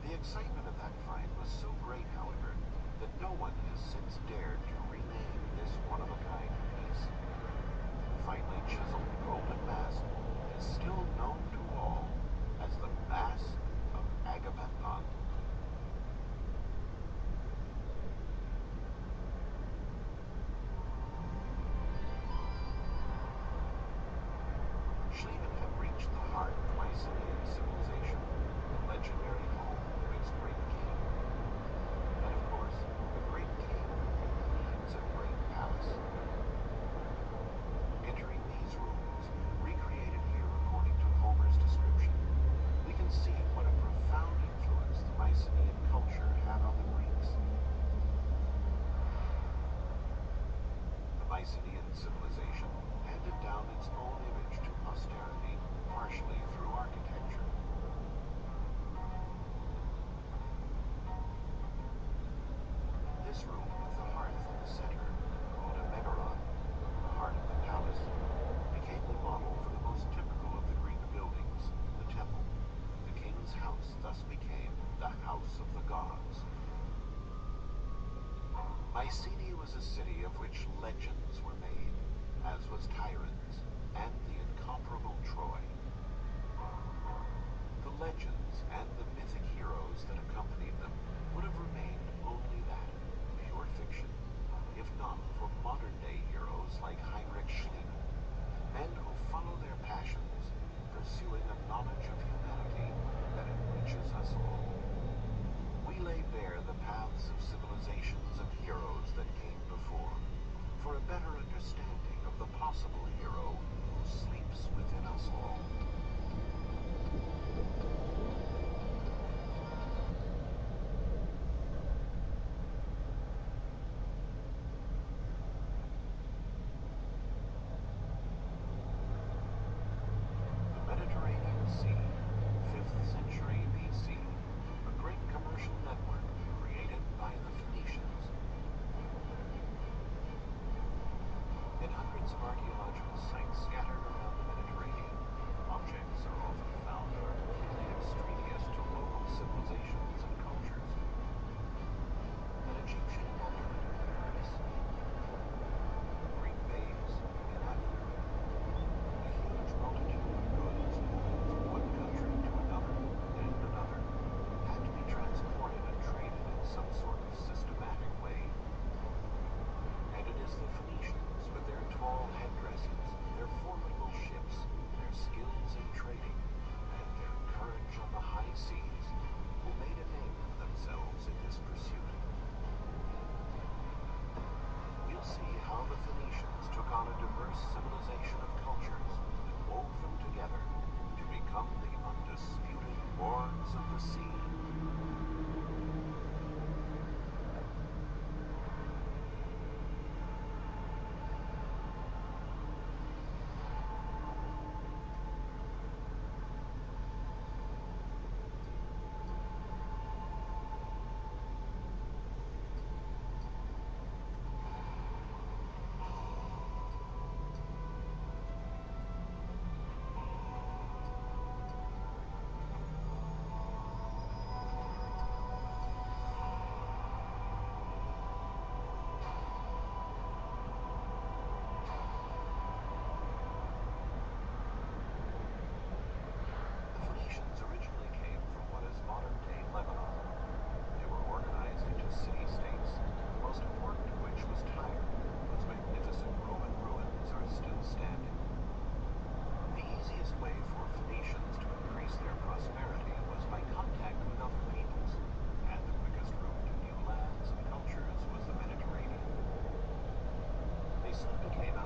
The excitement of that find was so great, however, that no one has since dared to rename this one-of-a-kind piece. The finely chiseled golden mask is still known to all as the Mask of Agamemnon. Schliemann had reached the heart of Mycenaean civilization, the legendary home of its great king. And of course, a great king needs a great palace. Entering these rooms, recreated here according to Homer's description, we can see what a profound influence the Mycenaean culture had on the Greeks. The Mycenaean civilization handed down its own image to posterity, partially through architecture. This room with the hearth in the center, called a megaron, the heart of the palace, became the model for the most typical of the Greek buildings, the temple. The king's house thus became the house of the gods. Mycenae was a city of which legends were made, as was Tiryns and the incomparable Troy. The legends and the mythic heroes that accompanied them would have remained only that, pure fiction, if not for modern-day heroes like Heinrich Schliemann, men who follow their passions, pursuing a knowledge of humanity that enriches us all. We lay bare the paths of civilizations of heroes that came before, for a better understanding of the possible hero who sleeps within us all. The Mediterranean Sea, 5th century BC, a great commercial network created by the Phoenicians. In hundreds of archaeological sites scattered around the Mediterranean, objects are often found that are completely extraneous to local civilizations and cultures. An Egyptian amulet in Greece, a Greek vase in Africa, a huge multitude of goods moving from one country to another and another had to be transported and traded in some sort of systematic way. And it is the Phoenicians, with their tall headdresses, their formidable ships, their skills in trading, and their courage on the high seas, who made a name for themselves in this pursuit. We'll see how the Phoenicians took on a diverse civilization of cultures and wove them together to become the undisputed lords of the sea.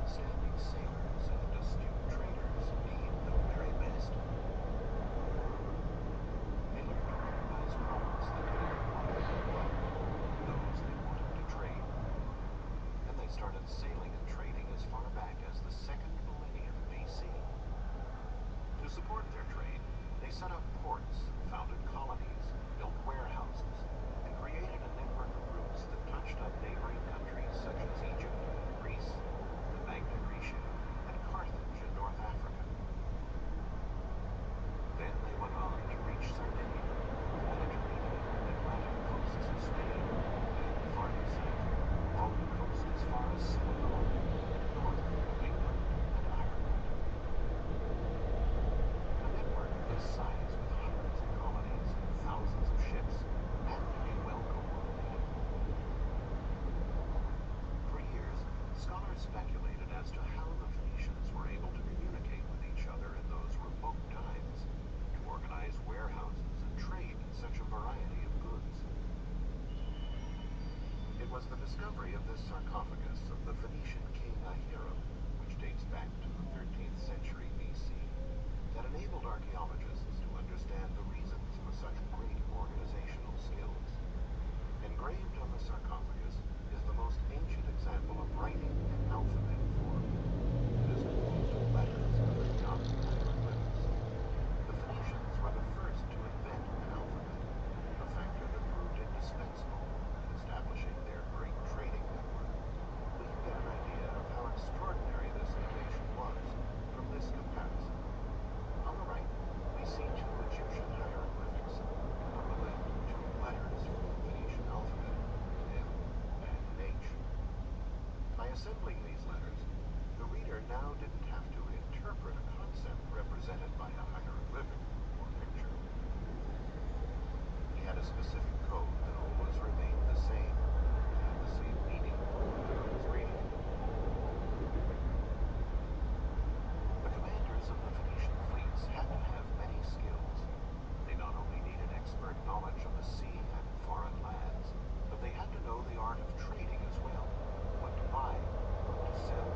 outstanding sailors and astute traders made the very best. They learned to recognize ports that needed water and those they wanted to trade. Then they started sailing and trading as far back as the second millennium BC. To support their trade, they set up ports, founded colonies, built warehouses, and created a network of routes that touched on neighboring countries such as Egypt, Greece, the Magna Graecia, and Carthage in North Africa. Then they went on to reach Sardinia, the Mediterranean and Atlantic coasts of Spain, and farther south, along the coast as far as Senegal, north of England and Ireland. A network of this size with hundreds of colonies and thousands of ships had to be well coordinated. For years, scholars speculated as to how the Phoenicians were able to communicate with each other in those remote times, to organize warehouses and trade in such a variety of goods. It was the discovery of this sarcophagus of the Phoenician king Ahiram, which dates back to the 13th century BC, that enabled archaeologists to understand the reasons for such great organizational skills. Engraved on the sarcophagus is the most ancient example of writing in alphabet form. It is composed of letters, not hieroglyphs. The Phoenicians were the first to invent an alphabet, a factor that proved indispensable in establishing their great trading network. We can get an idea of how extraordinary this innovation was from this comparison. On the right, we see two Egyptian hieroglyphics, and on the left, two letters from the Phoenician alphabet, M and H. By assembling these letters, the reader now didn't have to interpret a concept represented by a hieroglyphic or picture. He had a specific code that always remained the same, and had the same meaning whether he was reading it. The commanders of the Phoenician fleets had to have many skills. They not only needed expert knowledge of the sea and foreign lands, but they had to know the art of trading as well, what to buy, what to sell.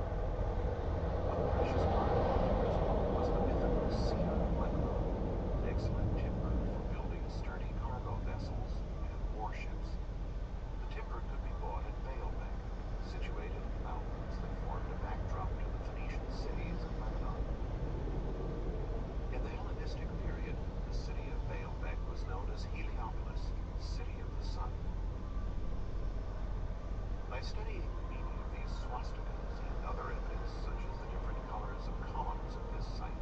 One precious part of theirs was the mythical cedar plectrum, an excellent timber for building sturdy cargo vessels and warships. The timber could be bought at Baalbek, situated in the mountains that formed a backdrop to the Phoenician cities of Lebanon. In the Hellenistic period, the city of Baalbek was known as Heliopolis, City of the Sun. By studying the meaning of these swastikas and other evidence, such as the different colors of columns of this site,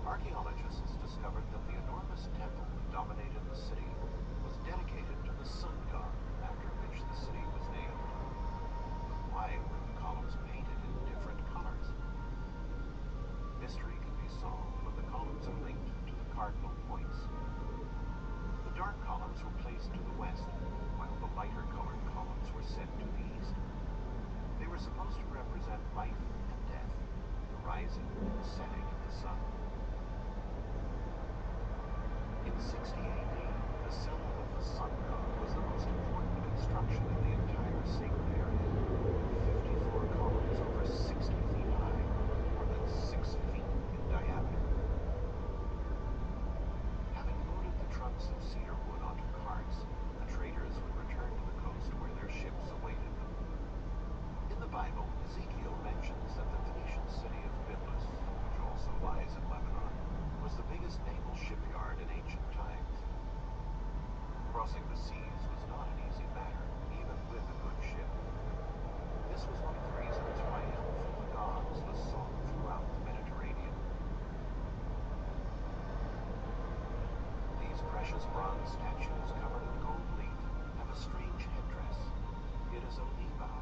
archaeologists discovered that the enormous temple that dominated the city was dedicated to the sun god, after which the city was named. Why were the columns painted in different colors? Mystery can be solved when the columns are linked to the cardinal points. The dark columns were placed to the west, while the lighter colored columns were set to the east. They were supposed to represent life and death, the rising and setting of the sun. In 60 AD, the cell of the sun god was the most important construction in the entire sacred area, with 54 columns over 60 feet high, more than 6 feet in diameter. Having loaded the trunks of cedar wood onto carts, the traders would return to the coast where their ships awaited them. In the Bible, Ezekiel mentions that the Phoenician city of Byblus, which also lies in Lebanon, was the biggest naval shipyard in ancient times. Crossing the seas was not an easy matter, even with a good ship. This was one of the reasons why help from the gods was sought throughout the Mediterranean. These precious bronze statues covered in gold leaf have a strange headdress. It is a libau,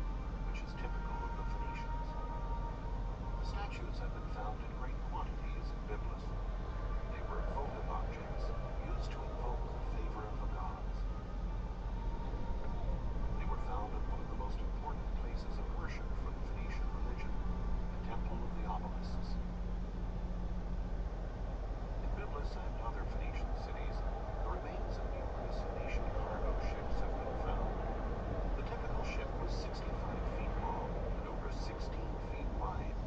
which is typical of the Phoenicians. The statues have been found in great quantities in Byblus. They were votive objects, used to invoke the favor of the gods. They were found in one of the most important places of worship for the Phoenician religion, the Temple of the Obelisks. In Byblus and other Phoenician cities, the remains of numerous Phoenician cargo ships have been found. The typical ship was 65 feet long and over 16 feet wide.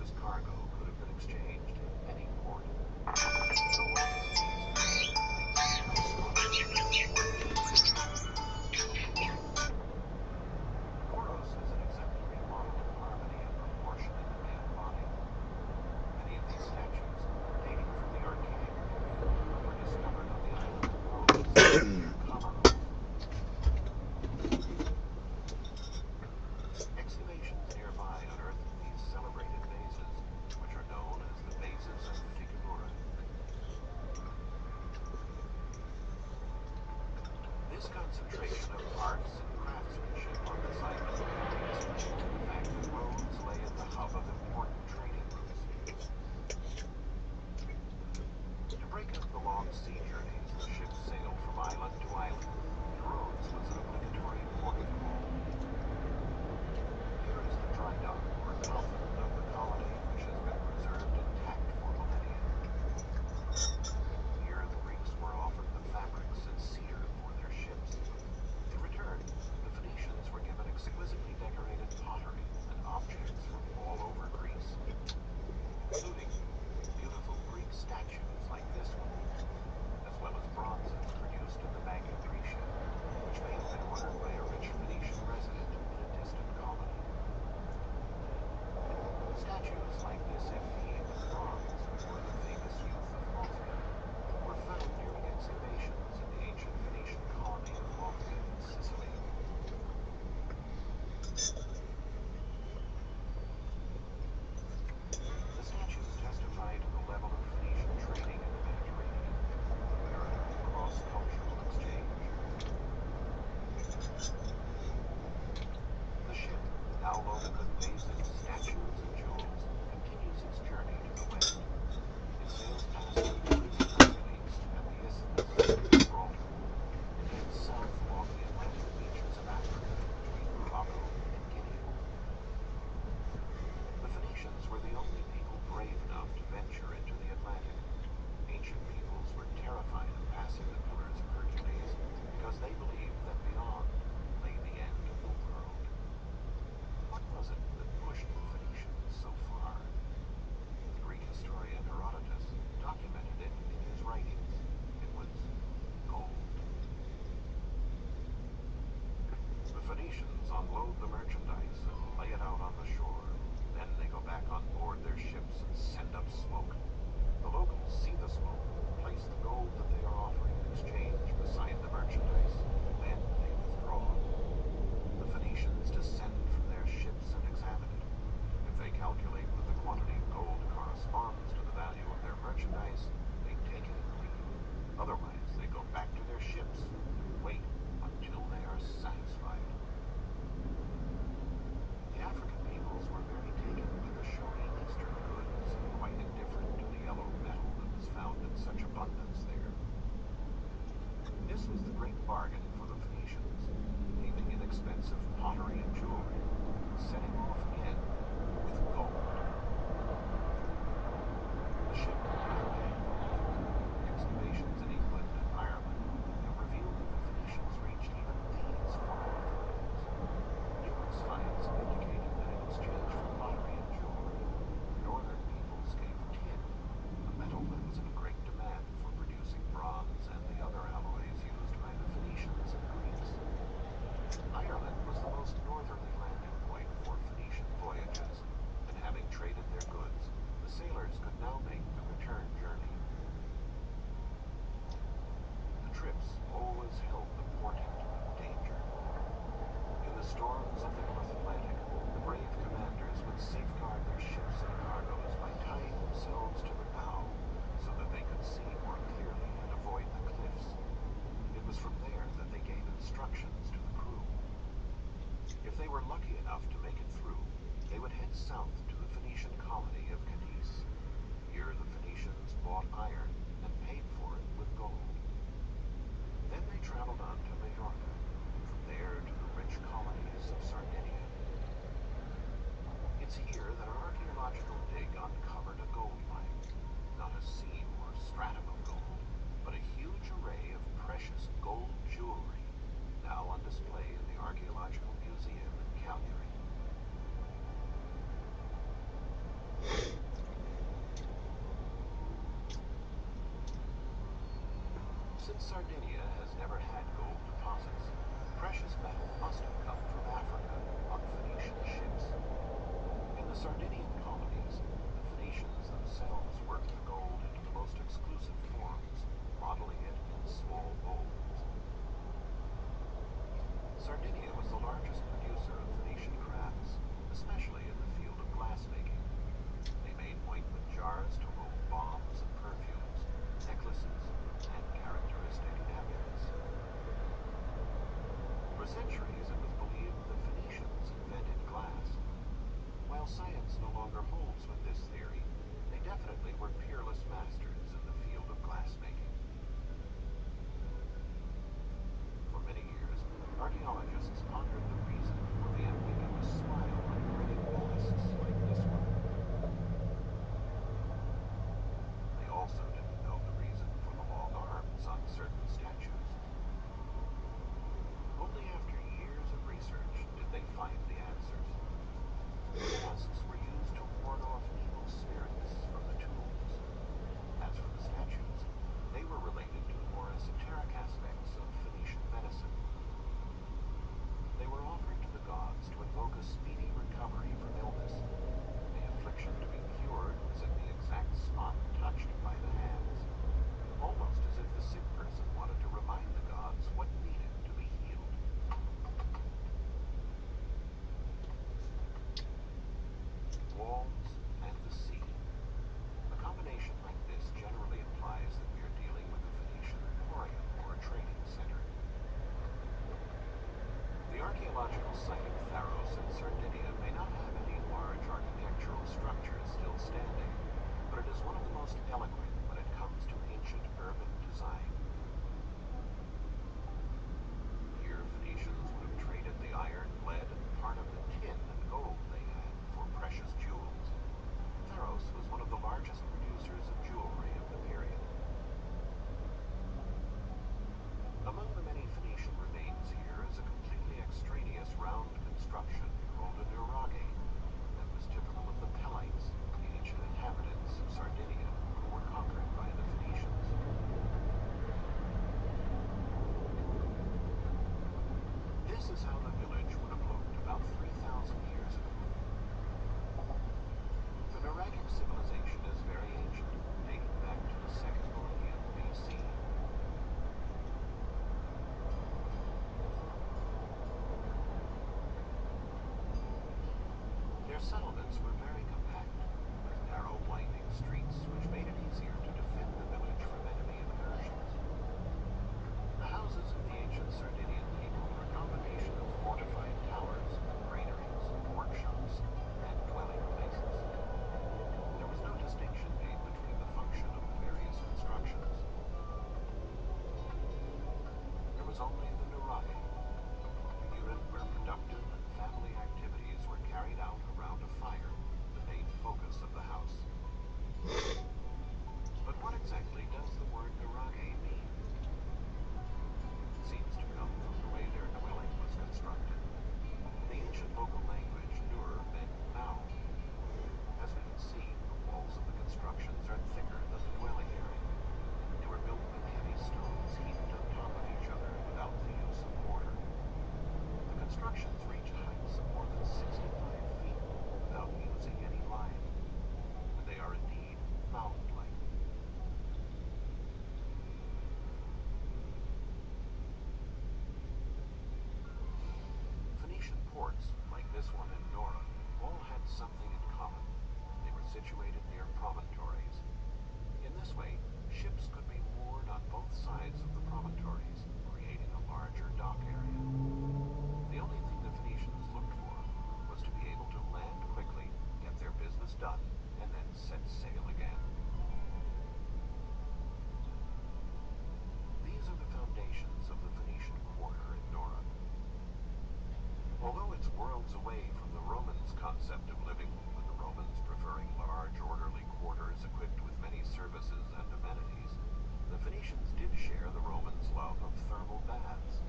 precious cargo could have been exchanged in any port. So what this means Koros is an exemplary model of harmony and proportion in the male body. Many of these statues, dating from the Archaic period, were discovered on the island of Rhodes, Comoros. Excavations nearby unearthed these celebrated vases, which are known as the vases of Figurura. This concentration of arts and craftsmanship on this island is linked to the fact that Rhodes lay at the hub of important trading routes. To break up the long sea journeys, the ships sailed from island to island, and Rhodes was an obligatory port of call. Here is the dry dock, or coffin, of the colony, which has been preserved intact for millennia. Here the Greeks were offered the fabrics and cedar for their ships. In return, the Phoenicians were given exquisitely decorated pottery and objects from all over Greece, including beautiful Greek statues like this one, as well as bronzes produced in the Magna Graecia, which may have been ordered by a rich Phoenician resident in a distant colony. Statues like this Ephebe in bronze, or the famous youth of Mothra, were found during excavations in the ancient Phoenician colony of Mothra in Sicily. The statues testify to the level of Phoenician trading in the Mediterranean, where a cross-cultural exchange. The ship, now loaded with vases, statues, and jewels, continues its journey to the west. It sails past the beautiful Hercules and the Isthmus of Gibraltar, and heads south along the Atlantic beaches of Africa between Morocco and Guinea. The Phoenicians were the only people brave enough to venture into the Atlantic. Ancient peoples were terrified of passing the Pillars of Hercules because they believed that beyond lay the end of the world. What was it that pushed the Phoenicians so far? The Greek historian Herodotus documented it in his writings. It was gold. The Phoenicians unload the merchandise and lay it out on the shore. Then they go back on board their ships and send up smoke. The locals see the smoke, place the gold that they are offering in exchange beside the merchandise, then they withdraw. The Phoenicians descend from their ships and examine it. If they calculate that the quantity of gold corresponds to the value of their merchandise, they take it and leave. Otherwise, they go back to their ships and wait until they are satisfied. The African peoples were very taken with the showy eastern goods and quite indifferent to the yellow metal that was found in such abundance there. This was the great bargain for the Phoenicians, leaving inexpensive pottery and jewelry, and setting off again with gold. The ship went away. Excavations in England and Ireland have revealed that the Phoenicians reached even these far northwards. Numerous finds have indicated that in exchange for pottery and jewelry, the northern peoples gave tin, a metal that was in great demand for producing bronze and the other alloys used by the Phoenicians and Greeks. Ireland was the most northerly landing point for Phoenician voyages, and having traded their goods, the sailors could now make the return journey. The trips always held the portent of danger. In the storms of the North Atlantic, the brave commanders would safeguard their ships and cargoes by tying themselves to the bow so that they could see more clearly and avoid the cliffs. It was from there that they gave instructions to the crew. If they were lucky enough to make it through, they would head south to the Phoenician colony of Cadiz. Here the Phoenicians bought iron and paid for it with gold. Then they traveled on to Majorca, and from there to the rich colonies of Sardinia. It's here that an archaeological dig uncovered a gold mine, not a seam or stratum of gold, but a huge array of precious gold jewelry, now on display in the Archaeological Museum in Calgary. Since Sardinia has never had gold deposits, precious metal must have come from Africa on Phoenician ships. In the Sardinian colonies, the Phoenicians themselves worked the gold into the most exclusive forms, modeling it in small molds. Sardinia was the largest producer of Phoenician crafts, especially in the field of glassmaking. They made ointment jars to hold bombs and perfumes, necklaces, and characteristic amulets. For centuries, it was believed the Phoenicians invented glass. While science no longer holds with this theory, they definitely were peerless masters in the field of glassmaking. For many years, archaeologists pondered the reason for the ambiguous smile on grinning masks like this one. They also didn't know the reason for the long arms on certain statues. Only after years of research did they find the answers. The masks were used to ward off evil spirits from the tombs. As for the statues, they were related to the more esoteric aspects of Phoenician medicine. They were offered to the gods to invoke a speedy recovery from illness. The affliction to be cured was in the exact spot touched by the hands, almost as if the sick person wanted to remind the gods what needed to be healed. Walls and the sea. A combination like this generally implies that we are dealing with a Phoenician emporium or training center. The archaeological site of Tharos in Sardinia may not have any large architectural structures still standing, but it is one of the most eloquent when it comes to ancient urban design. Here, Phoenicians would have traded the iron, lead, and part of the tin and gold they had for precious jewels. Tharos was one of the largest producers of jewelry of the period. Among the many Phoenician remains here is a completely extraneous round construction called a nuraghe that was typical of the Pelites, the ancient inhabitants of Sardinia who were conquered by the Phoenicians. This is how the village would have looked about 3,000 years ago. The Nuragic civilization is very ancient, dating back to the 2nd millennium BC. Their settlements were very compact, with narrow, winding streets which made it easier to defend the village from enemy incursions. The houses of the ancient Sardinian people were a combination of fortified towers, granaries, workshops, and dwelling places. There was no distinction made between the function of the various constructions. There was only the nuraghe, a unit where productive and family activities were carried out around a fire, the main focus of the house. But what exactly does the word nuraghe mean? It seems to come from the way their dwelling was constructed. In the ancient local language, nur meant mound. As we can see, the walls of the constructions are thicker than the dwelling area. They were built with heavy stones heaped on top of each other without the use of mortar. The constructions reach heights of more than 65 feet without using any lime, and they are indeed mound-like. Phoenician ports, like this one in Nora, all had something in common. They were situated near promontories. In this way, ships could be moored on both sides of the promontories, creating a larger dock area. The only thing the Phoenicians looked for was to be able to land quickly, get their business done, and then set sail again. These are the foundations of the Phoenician quarter in Nora. Although it's worlds away from the Romans' concept of living, with the Romans preferring large, orderly quarters equipped with many services and amenities, the Phoenicians did share the Romans' love of thermal baths.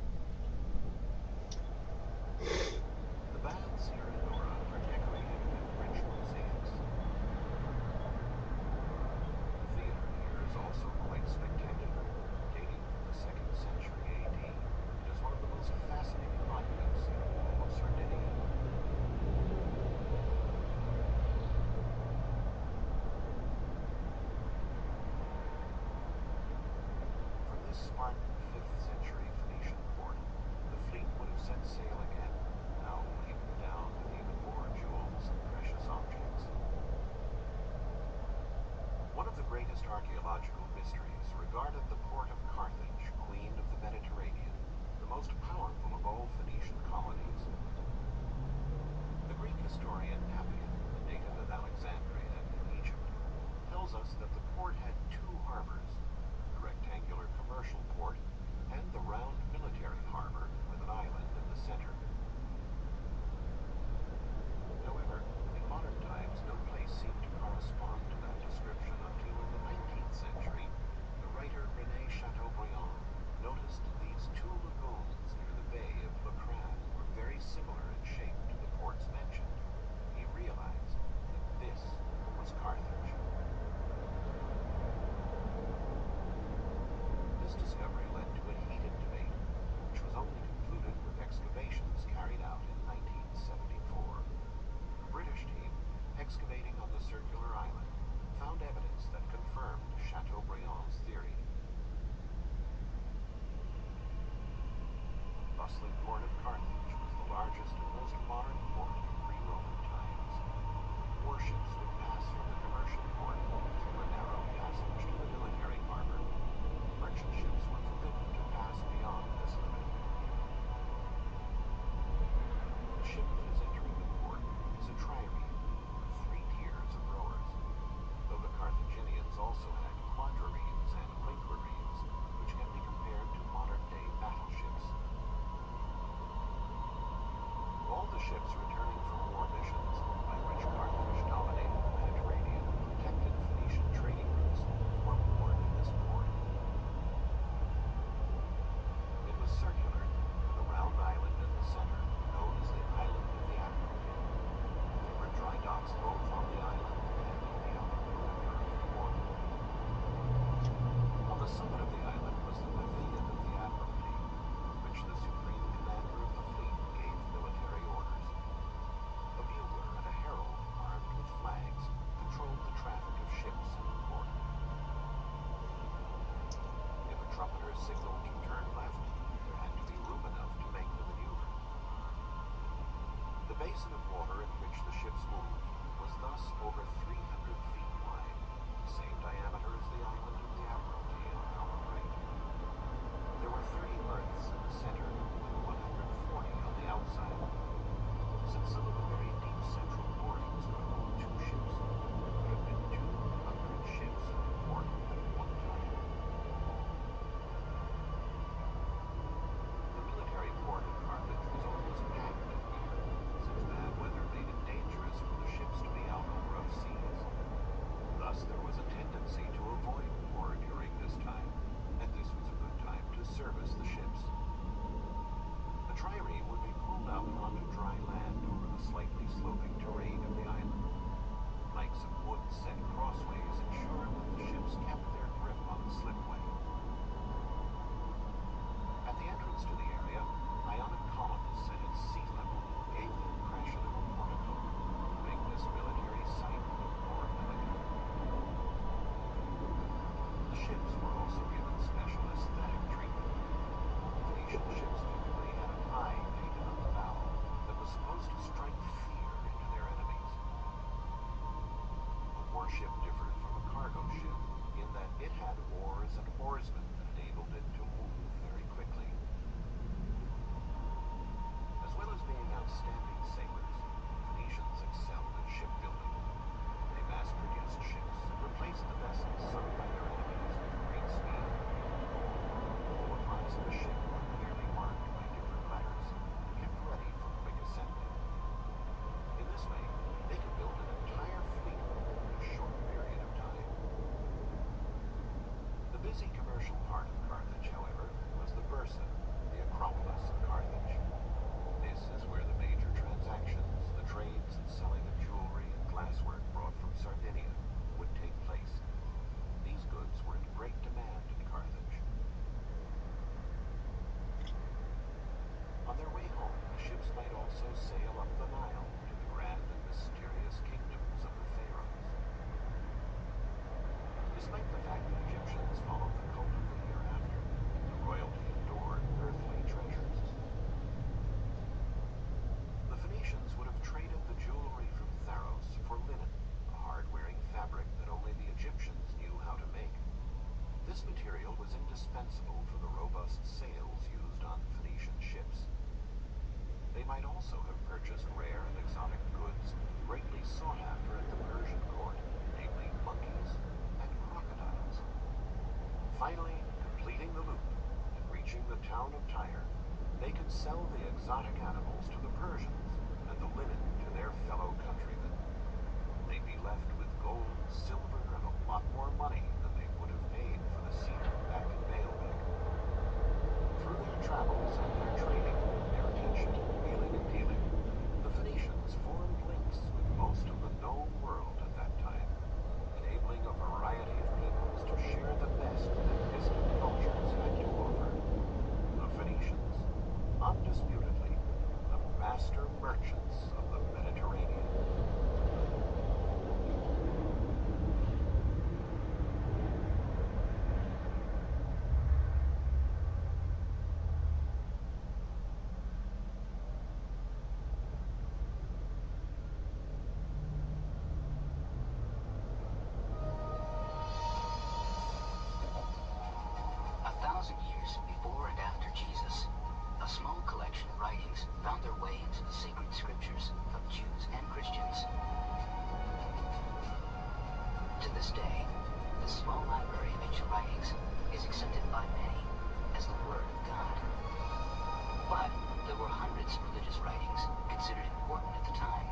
The baths here in Nora are decorated with rich mosaics. Spartan 5th century Phoenician port, the fleet would have set sail again, now laden down with even more jewels and precious objects. One of the greatest archaeological mysteries regarded the port of Carthage, queen of the Mediterranean, the most powerful of all Phoenician colonies. The Greek historian Appian, a native of Alexandria in Egypt, tells us that the port had two harbors, the rectangular commercial port and the round military harbor with an island in the center. However, in modern times, no place seemed to correspond to that description until in the 19th century, the writer René Chateaubriand noticed these two lagoons near the bay of Le Cran were very similar in shape to the ports mentioned. He realized that this was Carthage. This discovery led to a heated debate, which was only concluded with excavations carried out in 1974. A British team, excavating on the circular island, found evidence that confirmed Chateaubriand's theory. The bustling port of Carthage was the largest and most modern port of pre-Roman times. Warships would pass from the commercial port through a narrow passage to the military harbor. Merchant ships were forbidden to pass beyond this limit. The ship that is entering the port is a trireme, with 3 tiers of rowers, though the Carthaginians also had quadriremes and quinquiremes, which can be compared to modern-day battleships. All the ships returning from war missions, by which Carthage dominated the Mediterranean and protected Phoenician trading routes, were moored in this port. It was circular, with a round island in the center, known as the Island of the Admiralty. There were dry docks both on the island and in the outer perimeter of the port. On the summit of the island was the Pavilion of the Admiralty, in which the Supreme Commander of the fleet gave military orders. A bugler and a herald, armed with flags, controlled the traffic of ships in the port. If a trumpeter signaled to turn left, there had to be room enough to make the maneuver. The basin of water in which the ships moved was thus over 300 feet wide, the same diameter as the island of the Admiralty in our right. There were 30 berths in the center and 140 on the outside. Since some of the very deep central moorings could hold 2 ships, there could have been 200 ships in the port at one time. The military port of Carthage was almost packed in winter, since bad weather made it dangerous for the ships to be out on rough seas. Thus, there was a tendency to avoid war during this time, and this was a good time to service the ships. The trireme would be pulled out onto dry land over the slightly sloping terrain of the island. Planks of wood set crossways ensured that the ships kept their grip on the slipway. At the entrance to the area, Ionic columns set at sea level gave the impression of a portico, putting this military site look more elegant. The ships were also given special aesthetic treatment. Phoenician ships typically had an eye painted on the bow that was supposed to strike fear into their enemies. A warship differed from a cargo ship in that it had oars and oarsmen that enabled it to move very quickly. As well as being outstanding sailors, Phoenicians excelled in shipbuilding. They mass-produced ships and replaced the vessels sunk by their enemies with great speed. All the parts of a ship were clearly marked by different letters and kept ready for quick assembly. In this way, they could build an entire fleet in a short period of time. The busy commercial part of Carthage, however, was the Bursa, the Acropolis of Carthage. This is where the major transactions, the trades and selling of jewelry and glasswork brought from Sardinia, would take place. These goods were in great demand in Carthage. On their way home, the ships might also sail up the Nile to the grand and mysterious kingdoms of the pharaohs. Despite the fact that Egyptians followed the cult of the hereafter, Finally, completing the loop and reaching the town of Tyre, they could sell the exotic animals to the Persians and the linen to their fellow countrymen. They'd be left with gold, silver, and a lot more money than they would have paid for the cedar back in Baalbek. Through their travels and their trading, their attention to wheeling and dealing, the Phoenicians formed links with most of the known world at that time, enabling a variety of peoples to share the best that distant cultures had to offer. The Phoenicians, undisputedly, the master merchants of the Mediterranean. Years before and after Jesus, a small collection of writings found their way into the sacred scriptures of Jews and Christians. To this day, this small library of ancient writings is accepted by many as the Word of God. But there were hundreds of religious writings considered important at the time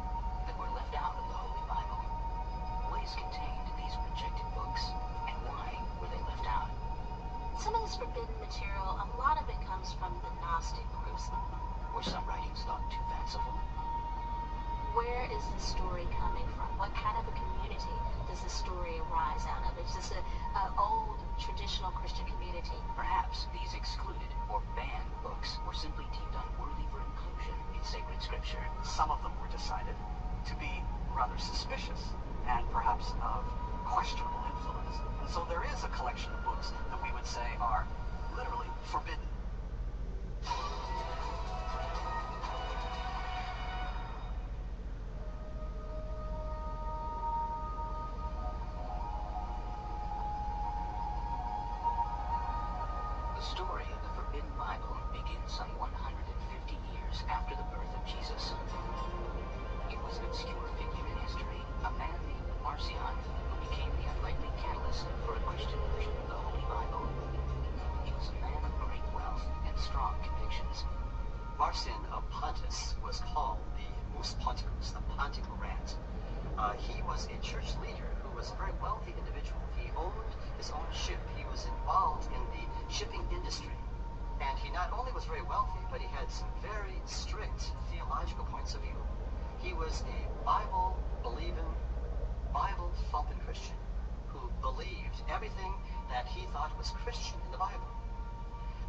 that were left out of the Holy Bible. What is contained in these rejected books, and why were they left out? Some of this forbidden material, a lot of it comes from the Gnostic groups. Were some writings thought too fanciful? Where is the story coming from? What kind of a community does the story arise out of? Is this an old, traditional Christian community? Perhaps these excluded or banned books were simply deemed unworthy for inclusion in sacred scripture. Some of them were decided to be rather suspicious and perhaps of questionable influence. And so there is a collection of books that we would say are literally forbidden. The story of the Forbidden Bible begins some 150 years after the birth of Jesus. It was an obscure figure in history, a man named Marcion, who became the unlikely catalyst for a Christian version of the Holy Bible. He was a man of great wealth and strong convictions. Marcion of Pontus was called the Mus Ponticus, the Pontic Grant. He was a church leader who was a very wealthy individual. He owned his own ship. He was involved in the shipping industry. And he not only was very wealthy, but he had some very strict theological points of view. He was a Bible-believing, Bible-thumping Christian who believed everything that he thought was Christian in the Bible.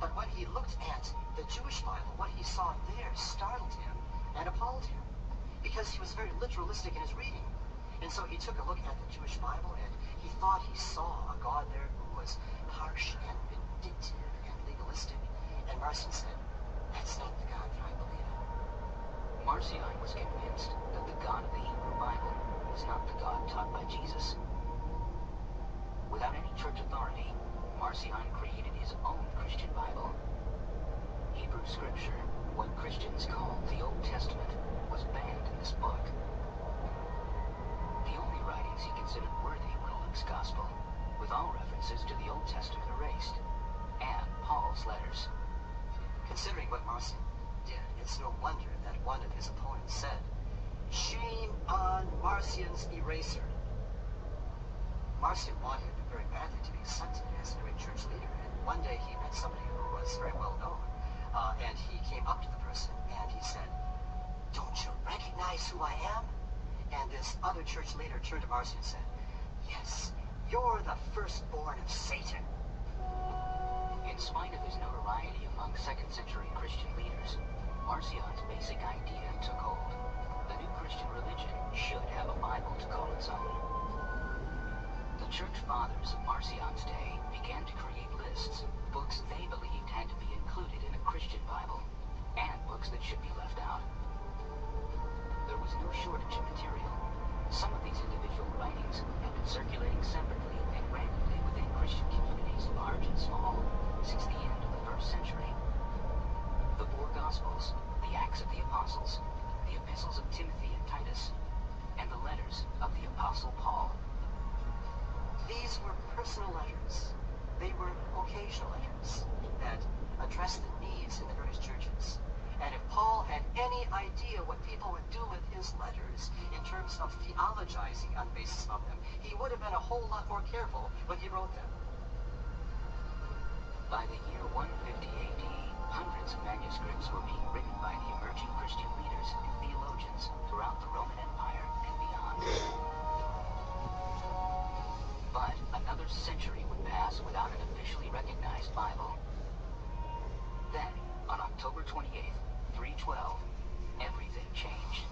But when he looked at the Jewish Bible, what he saw there startled him and appalled him, because he was very literalistic in his reading. And so he took a look at the Jewish Bible, and he thought he saw a God there who was harsh and vindictive and legalistic. And Marcion said, "That's not the God that I believe in." Marcion was convinced that the God of the Hebrew Bible was not the God taught by Jesus. Without any church authority, Marcion created his own Christian Bible. Hebrew scripture, what Christians call the Old Testament, was banned in this book. The only writings he considered worthy were Luke's Gospel, with all references to the Old Testament erased, and Paul's letters. Considering what Marcion did, it's no wonder that one of his opponents said, "Shame on Marcion's eraser." Marcion wanted very badly to be accepted as a great church leader, and one day he met somebody who was very well known, and he came up to the person and he said, "Don't you recognize who I am?" And this other church leader turned to Marcion and said, "Yes, you're the firstborn of Satan." In spite of his notoriety among 2nd century Christian leaders, Marcion's basic idea took hold. The new Christian religion should have a Bible to call its own. The church fathers of Marcion's day began to create lists of books they believed had to be included in a Christian Bible, and books that should be left out. There was no shortage of material. Some of these individual writings have been circulating separately and randomly within Christian communities, large and small, since the end of the 1st century. The 4 Gospels, the Acts of the Apostles, the Epistles of Timothy and Titus, and the letters of the Apostle Paul. These were personal letters They were occasional letters that addressed the needs in the various churches. And if Paul had any idea what people would do with his letters in terms of theologizing on the basis of them, he would have been a whole lot more careful when he wrote them. By the year 150 AD, hundreds of manuscripts were being written by the emerging Christian leaders and theologians throughout the Roman Empire and beyond. But another century would pass without an officially recognized Bible. Then, on October 28th, 312, everything changed.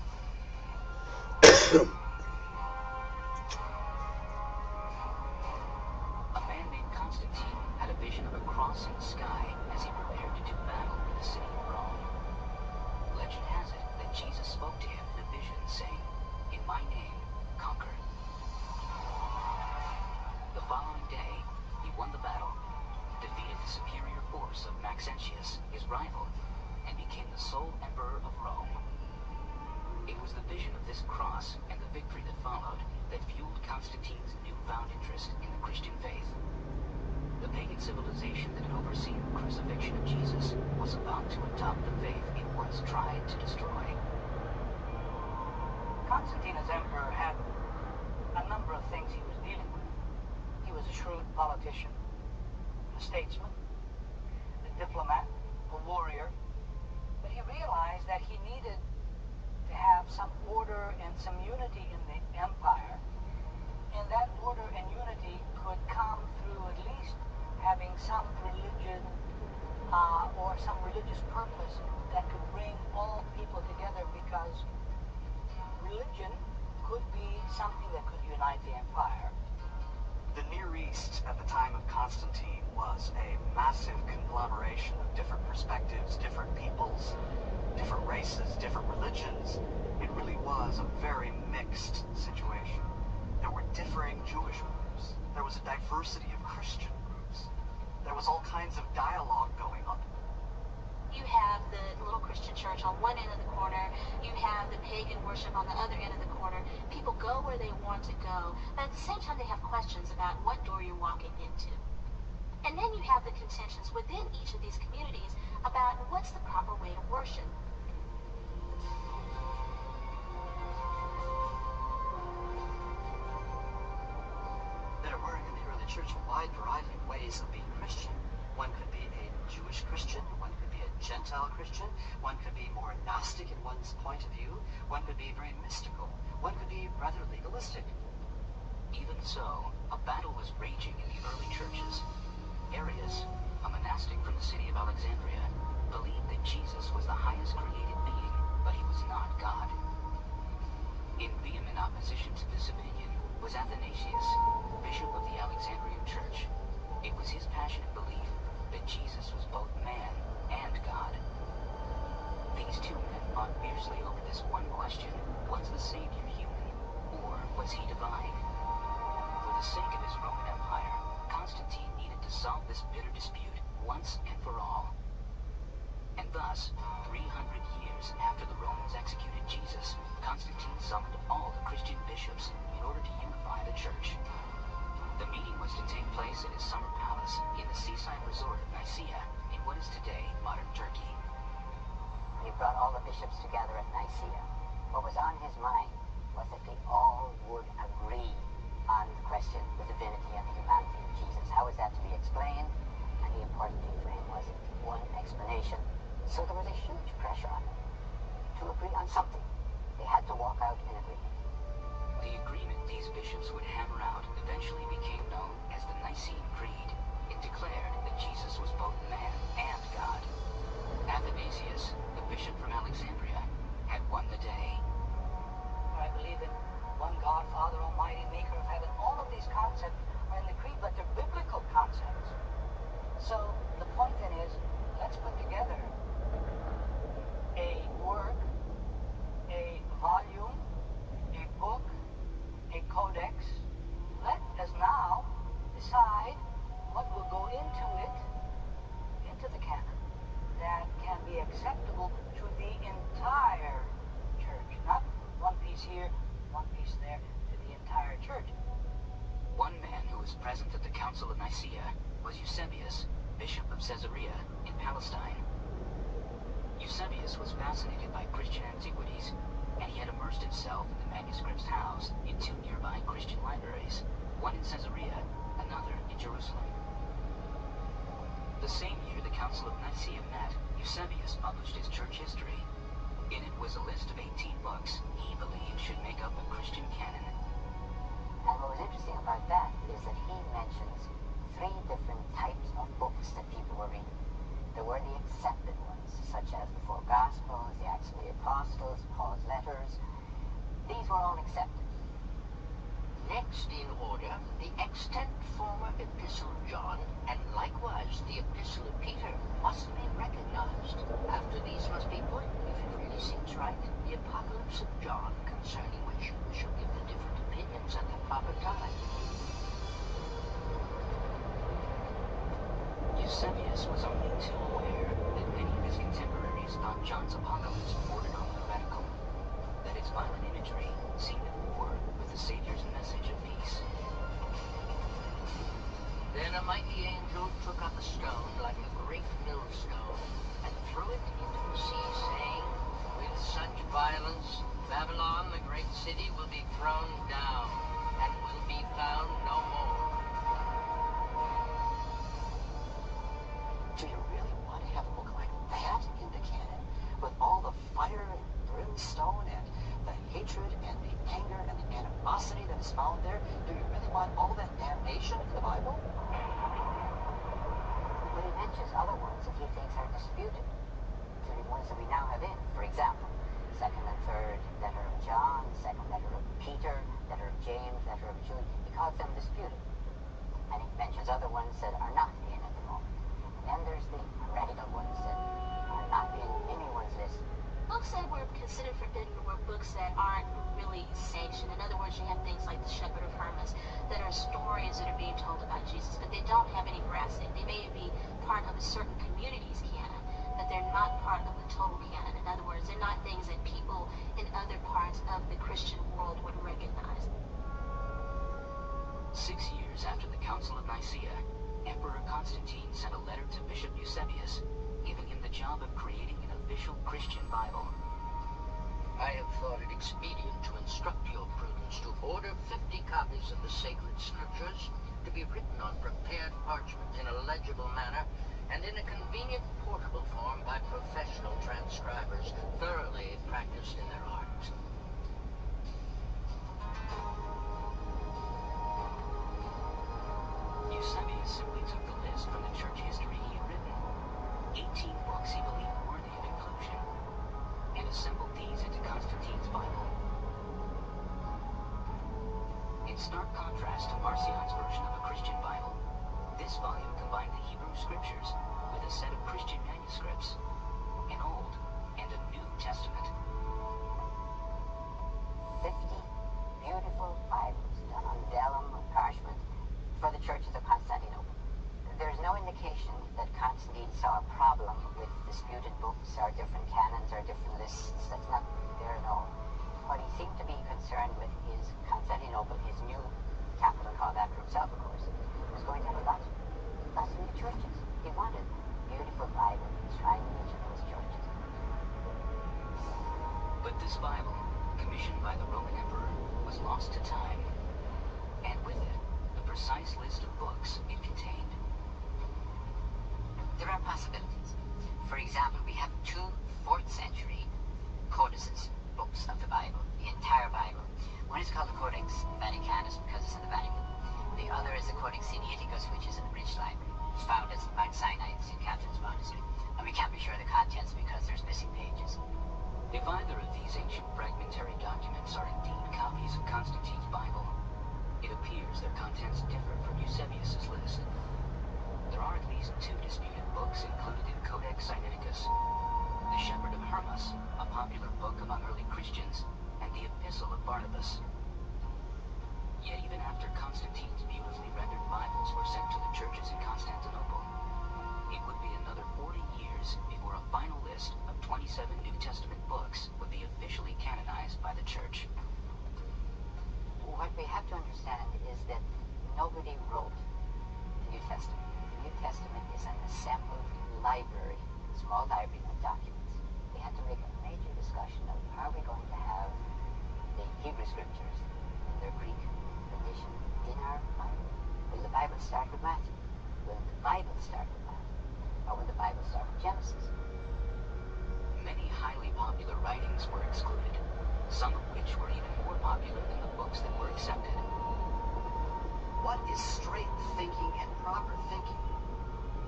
A man named Constantine had a vision of a cross in the sky as he prepared to do battle for the city of Rome. Legend has it that Jesus spoke to him in a vision, saying, "In my name, conquer." The following day, he won the battle, defeated the superior force of Maxentius, his rival, and became the sole emperor of Rome. It was the vision of this cross and the victory that followed that fueled Constantine's newfound interest in the Christian faith. The pagan civilization that had overseen the crucifixion of Jesus was about to adopt the faith it once tried to destroy. Constantine as emperor had a number of things he was dealing with. He was a shrewd politician, a statesman, a diplomat, a warrior, but he realized that he needed to have some order and some unity in the empire, and that order and unity could come through at least having some religion or some religious purpose that could bring all people together, because religion could be something that could unite the empire. The Near East at the time of Constantine was a massive conglomeration of different perspectives, different peoples, different races, different religions. It really was a very mixed situation. There were differing Jewish groups. There was a diversity of Christian groups. There was all kinds of dialogue going on. You have the little Christian church on one end of the corner. You have the pagan worship on the other end of the corner. People go where they want to go, but at the same time they have questions about what door you're walking into. And then you have the contentions within each of these communities about what's the proper way to worship. There were in the early church a wide variety of ways of being Christian. One could be a Jewish Christian, one could be a Gentile Christian, one could be more Gnostic in one's point of view, one could be very mystical, one could be rather legalistic. Even so, a battle was raging in the early churches. Arius, a monastic from the city of Alexandria, believed that Jesus was the highest created being, but he was not God. In vehement opposition to this opinion was Athanasius, bishop of the Alexandrian church. It was his passionate belief that Jesus was both man and God. These two men fought fiercely over this one question: was the Savior human, or was he divine? For the sake of his Roman Empire, Constantine needed to solve this bitter dispute once and for all. And thus, 300 years after the Romans executed Jesus, Constantine summoned all the Christian bishops in order to unify the church. The meeting was to take place at his summer palace in the seaside resort of Nicaea, in what is today modern Turkey. He brought all the bishops together at Nicaea. What was on his mind was that they all would agree on the question, the divinity and the humanity of Jesus. How was that to be explained? And the important thing for him was one explanation. So there was a huge pressure on them to agree on something. They had to walk out in agreement. The agreement these bishops would hammer out eventually became known as the Nicene Creed. It declared that Jesus was both man and God. Athanasius, the bishop from Alexandria, had won the day. I believe in one God, Father Almighty, maker of heaven. All of these was present at the Council of Nicaea was Eusebius, Bishop of Caesarea in Palestine. Eusebius was fascinated by Christian antiquities, and he had immersed himself in the manuscripts housed in two nearby Christian libraries, one in Caesarea, another in Jerusalem. The same year the Council of Nicaea met, Eusebius published his church history. In it was a list of 18 books he believed should make up a Christian canon. And what was interesting about that is that he mentions 3 different types of books that people were reading. There were the accepted ones, such as the 4 Gospels, the Acts of the Apostles, Paul's letters. These were all accepted. Next in order, the extant former Epistle of John, and likewise the Epistle of Peter, must be recognized. After these must be put, if it really seems right, the Apocalypse of John, concerning which we shall give the different opinions at the proper time. Eusebius was only too aware that many of his contemporaries thought John's Apocalypse bordered on the heretical, that its violent imagery seemed at war with the Savior's message of peace. Then a mighty angel took up a stone like a great millstone, and threw it into the sea, saying, With such violence, Babylon, the great city, will be thrown down, and will be found no more. Do you really want to have a book like that in the canon? With all the fire and brimstone and the hatred and the anger and the animosity that is found there? Do you really want all that damnation in the Bible? But he mentions other ones that he thinks are disputed, including ones that we now have in. For example, 2nd and 3rd letter of John, 2nd letter of Peter, letter of James, letter of Jude. He calls them disputed. And he mentions other ones that are not in at the moment. And then there's the heretical ones that are not in anyone's list. Books that were considered forbidden were books that aren't really sanctioned. In other words, you have things like The Shepherd of Hermas that are stories that are being told about Jesus, but they don't have any veracity. They may be part of a certain community's canon, but they're not part of the total canon. In other words, they're not things that people in other parts of the Christian world would recognize. 6 years after the Council of Nicaea, Emperor Constantine sent a letter to Bishop Eusebius, giving him the job of creating an official Christian Bible. I have thought it expedient to instruct your prudence to order 50 copies of the sacred scriptures to be written on prepared parchment in a legible manner and in a convenient portable form by professional transcribers thoroughly practiced in their art. Eusebius simply took the list from the church history he had written, 18 books he believed worthy of inclusion, and assembled these into Constantine's Bible. In stark contrast to Marcion's version of a Christian Bible, this volume combined the Hebrew scriptures with a set of Christian manuscripts, an Old and a New Testament. 50 beautiful Bibles done on vellum or parchment for the churches of Constantinople. There's no indication that Constantine saw a problem with disputed books or different canons or different lists. That's not there at all. What he seemed to be concerned with is Constantinople, his new capital, called after himself, of course, was going to have lots of new churches. He wanted beautiful Bible enshrined in each of those churches. But this Bible, commissioned by the Roman Emperor, was lost to time, and with it, the precise list of books it contained. There are possibilities. For example, we have 2 4th century codices, books of the Bible, the entire Bible. One is called the Codex Vaticanus because it's in the Vatican. The other is the Codex Sinaiticus, which is in the British Library. It's found at Mount Sinai in St. Catherine's Monastery. And we can't be sure of the contents because there's missing pages. If either of these ancient fragmentary documents are indeed copies of Constantine's Bible, it appears their contents differ from Eusebius's list. There are at least 2 disputed books included in Codex Sinaiticus: The Shepherd of Hermas, a popular book among early Christians, and the Epistle of Barnabas. Yet even after Constantine's beautifully rendered Bibles were sent to the churches in Constantinople, it would be another 40 years before a final list of 27 New Testament books would be officially canonized by the church. What we have to understand is that nobody wrote sample library, small library of documents. We had to make a major discussion of how we're going to have the Hebrew scriptures in their Greek rendition in our Bible. Will the Bible start with Matthew? Will the Bible start with Matthew? Or will the Bible start with Genesis? Many highly popular writings were excluded, some of which were even more popular than the books that were accepted. What is straight thinking and proper thinking?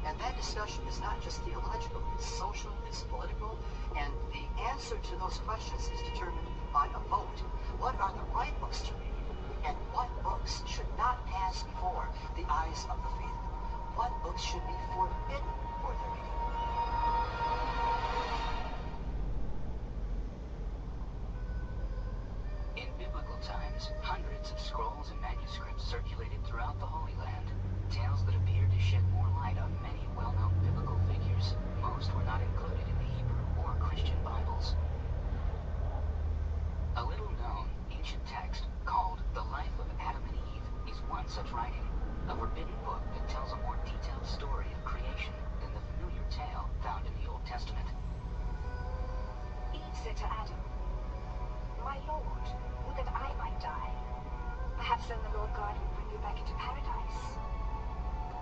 And that discussion is not just theological, it's social, it's political, and the answer to those questions is determined by a vote. What are the right books to read? And what books should not pass before the eyes of the faithful? What books should be forbidden for their reading? In biblical times, hundreds of scrolls and manuscripts circulated throughout the Holy Land, tales that appeared to shed more light on many well-known biblical figures. Most were not included in the Hebrew or Christian Bibles. A little-known ancient text called The Life of Adam and Eve is one such writing, a forbidden book that tells a more detailed story of creation than the familiar tale found in the Old Testament. Eve said to Adam, "My Lord, would that I might die. Perhaps then the Lord God will bring you back into paradise.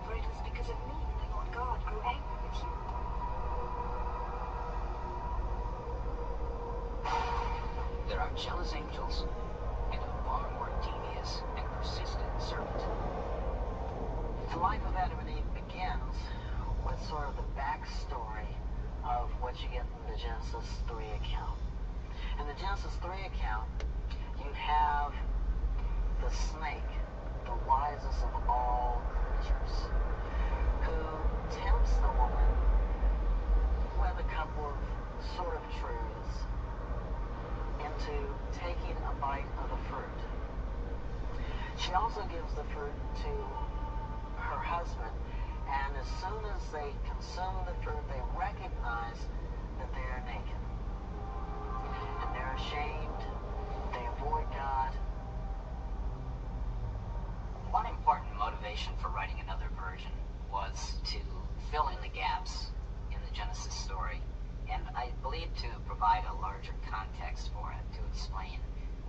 For it was because of me that the Lord God grew angry with you." There are jealous angels and a far more devious and persistent serpent. The life of Adam and Eve begins with sort of the backstory of what you get from the Genesis 3 account. In the Genesis 3 account, you have the snake, the wisest of all creatures, who tempts the woman with a couple of sort of truths into taking a bite of the fruit. She also gives the fruit to her husband, and as soon as they consume the fruit, they recognize that they are naked. And they're ashamed, they avoid God. One important motivation for writing another version was to fill in the gaps in the Genesis story, and I believe to provide a larger context for it, to explain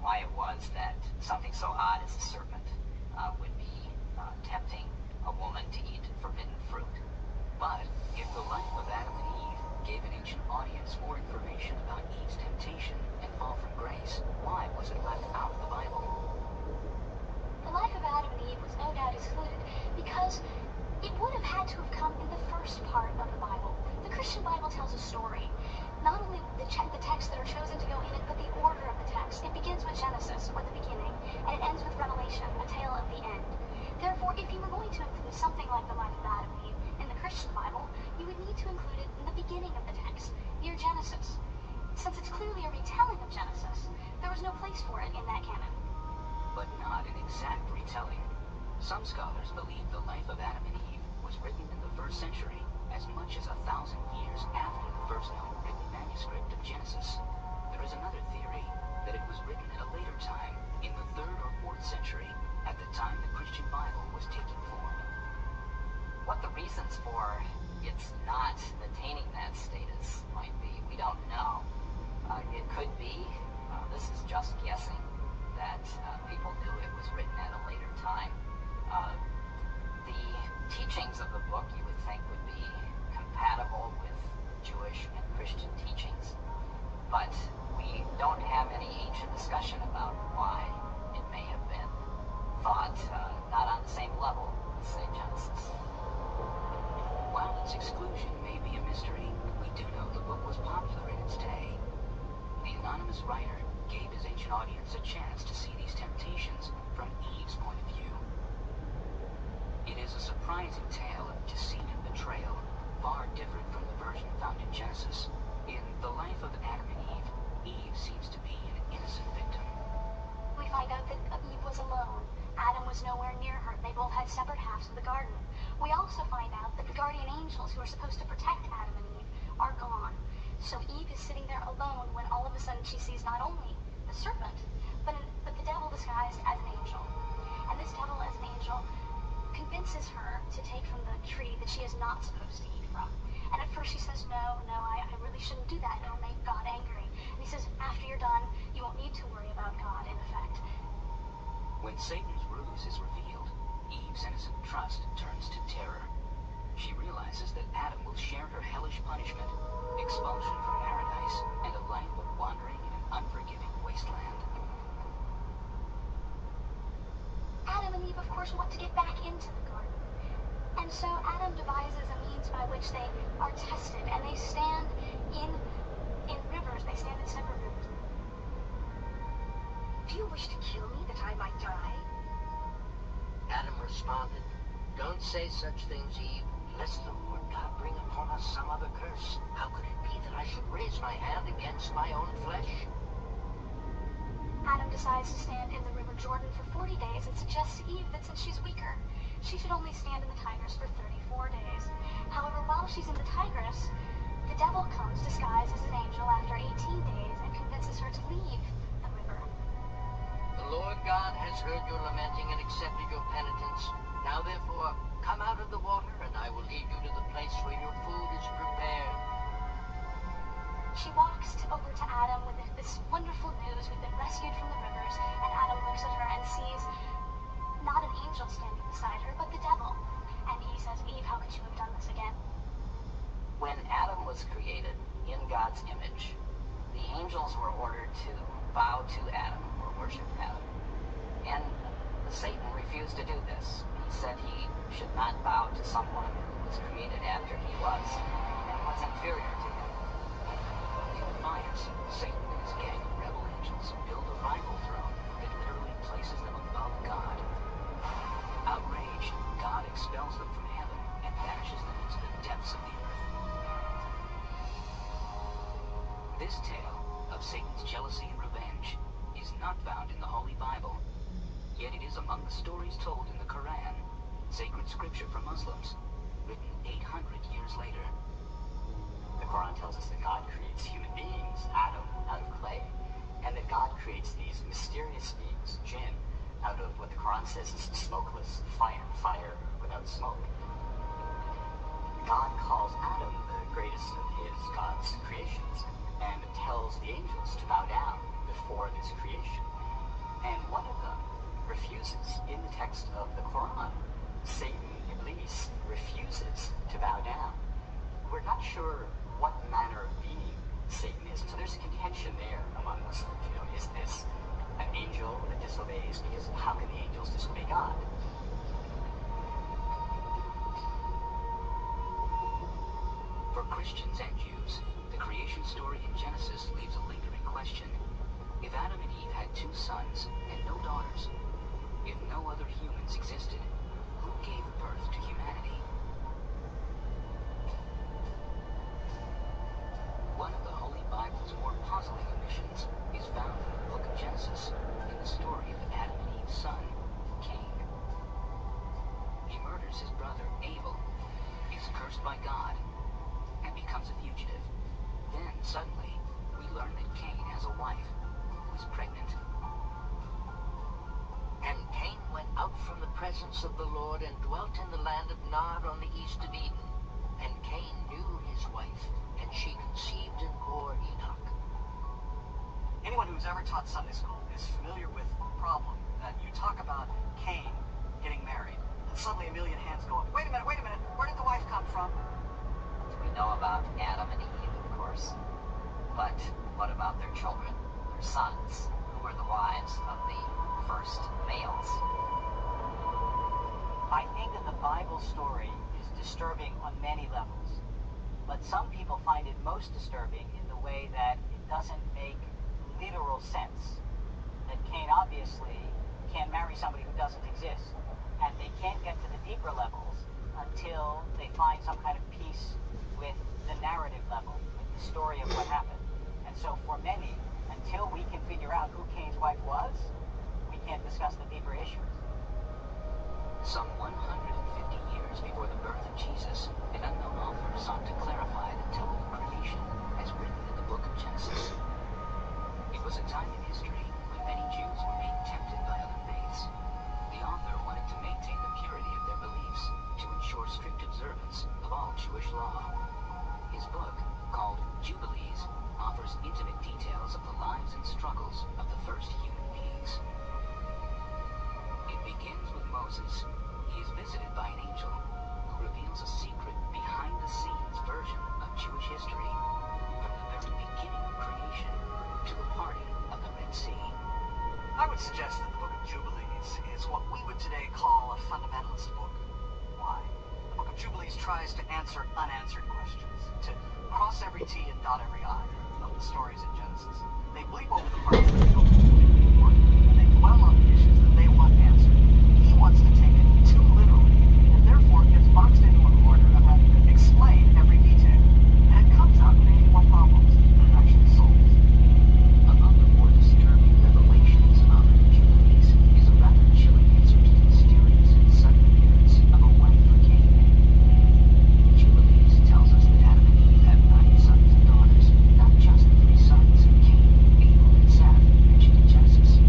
why it was that something so odd as a serpent would be tempting a woman to eat forbidden fruit. But if the life of Adam and Eve gave an ancient audience more information about Eve's temptation and fall from grace, why was it left out of the Bible? The life of Adam and Eve was no doubt excluded because it would have had to have come in the first part of the Bible. The Christian Bible tells a story. Not only the texts that are chosen to go in it, but the order of the text. It begins with Genesis, or the beginning, and it ends with Revelation, a tale of the end. Therefore, if you were going to include something like the life of Adam and Eve in the Christian Bible, you would need to include it in the beginning of the text, near Genesis. Since it's clearly a retelling of Genesis, there was no place for it in that canon. But not an exact retelling. Some scholars believe the life of Adam and Eve was written in the 1st century, as much as 1,000 years after the first known written manuscript of Genesis. There is another theory that it was written at a later time, in the 3rd or 4th century, at the time the Christian Bible was taking form. What the reasons for its not attaining that status might be, we don't know. It could be, this is just guessing, that people knew it was written at a later time. The teachings of the book, you would think, would be compatible with Jewish and Christian teachings, but we don't have any ancient discussion about why it may have been thought not on the same level as, say, Genesis. While its exclusion may be a mystery, we do know the book was popular in its day. The anonymous writer gave his ancient audience a chance to see these temptations from Eve's point of view. It is a surprising tale of deceit and betrayal, far different from the version found in Genesis. In the life of Adam and Eve, Eve seems to be an innocent victim. We find out that Eve was alone. Adam was nowhere near her. They both had separate halves of the garden. We also find out that the guardian angels who are supposed to protect Adam and Eve are gone. So Eve is sitting there alone when all of a sudden she sees not only the serpent, but the devil disguised as an angel. And this devil as an angel convinces convinces her to take from the tree that she is not supposed to eat from. And at first she says, no, I really shouldn't do that. It'll make God angry. And he says, after you're done, you won't need to worry about God, in effect. When Satan's ruse is revealed, Eve's innocent trust turns to terror. She realizes that Adam will share her hellish punishment, expulsion from paradise, and a life of wandering in an unforgiving wasteland. Adam and Eve, of course, want to get back into the garden. And so Adam devises a means by which they are tested, and they stand in rivers. They stand in separate rivers. Do you wish to kill me that I might die? Adam responded, "Don't say such things, Eve, lest the Lord God bring upon us some other curse. How could it be that I should raise my hand against my own flesh?" Adam decides to stand in the River Jordan for 40 days and suggests to Eve that since she's weaker, she should only stand in the Tigris for 34 days. However, while she's in the Tigris, the devil comes disguised as an angel after 18 days and convinces her to leave the river. "The Lord God has heard your lamenting and accepted your penitence. Now therefore, come out of the water, and I will lead you to the place where your food is prepared." She walks over to Adam with this wonderful news: we've been rescued from the rivers, and Adam looks at her and sees not an angel standing beside her, but the devil. And he says, "Eve, how could you have done this again?" When Adam was created in God's image, the angels were ordered to bow to Adam or worship Adam. And Satan refused to do this. He said he should not bow to someone who was created after he was and was inferior to him. In defiance, Satan and his gang of rebel angels build a rival throne that literally places them above God. Outraged, God expels them from heaven and banishes them into the depths of the earth. This tale of Satan's jealousy and revenge is not found in the Holy Bible, yet it is among the stories told in the Quran, sacred scripture for Muslims, written 800 years later. The Quran tells us that God creates human beings, Adam, out of clay, and that God creates these mysterious beings, jinn, out of what the Quran says is smokeless fire without smoke. God calls Adam the greatest of God's creations, and tells the angels to bow down before this creation. And one of them refuses. In the text of the Quran, Satan, Iblis, refuses to bow down. We're not sure what manner of being Satan is, and so there's a contention there among Muslims. Is this an angel that disobeys? Because how can the angels disobey God? For Christians and Jews, the creation story in Genesis leaves a lingering question. If Adam and Eve had 2 sons and no daughters, if no other humans existed, who gave birth to humanity? One of the Holy Bible's more puzzling omissions is found in the book of Genesis, in the story of Adam and Eve's son, Cain. He murders his brother Abel, is cursed by God, and becomes a fugitive. Then, suddenly, we learn that Cain has a wife who is pregnant. "And Cain went out from the presence of the Lord and dwelt in the land of Nod on the east of Eden. And Cain knew his wife, and she conceived and bore Enoch." Anyone who's ever taught Sunday school is familiar with the problem that you talk about Cain getting married, and suddenly a million hands go up. Wait a minute, where did the wife come from? We know about Adam and Eve, of course. But what about their children, their sons, who were the wives of the first males? I think that the Bible story is disturbing on many levels, but some people find it most disturbing in the way that it doesn't make literal sense. That Cain obviously can't marry somebody who doesn't exist, and they can't get to the deeper levels until they find some kind of peace with the narrative level, with the story of what happened. And so for many, until we can figure out who Cain's wife was, we can't discuss the deeper issues. Some 150 years before the birth of Jesus, an unknown author sought to clarify the total creation as written in the book of Genesis. It was a time in history when many Jews were being tempted by other faiths. The author wanted to maintain the purity of their beliefs, Jewish law. His book, called Jubilees, offers intimate details of the lives and struggles of the first human beings. It begins with Moses. He is visited by an angel who reveals a secret behind-the-scenes version of Jewish history, from the very beginning of creation to the parting of the Red Sea. I would suggest that the Book of Jubilees is what we would today call a fundamentalist book. Why? The Book of Jubilees tries to answer unanswered questions, to cross every T and dot every I of the stories in Genesis. They bleep over the parts that don't particularly important, and they dwell on the issues that they want answered. He wants to take it too literally, and therefore gets boxed into a corner of having to explain every detail. And it comes out creating more problems than it actually solves. Among the more disturbing revelations offered in Jubilees is a rather chilling answer to the mysterious and sudden appearance of a wife for Cain. Jubilees tells us that Adam and Eve had 9 sons and daughters, not just the 3 sons, Cain, Abel, and Seth, mentioned in Genesis.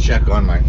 check on my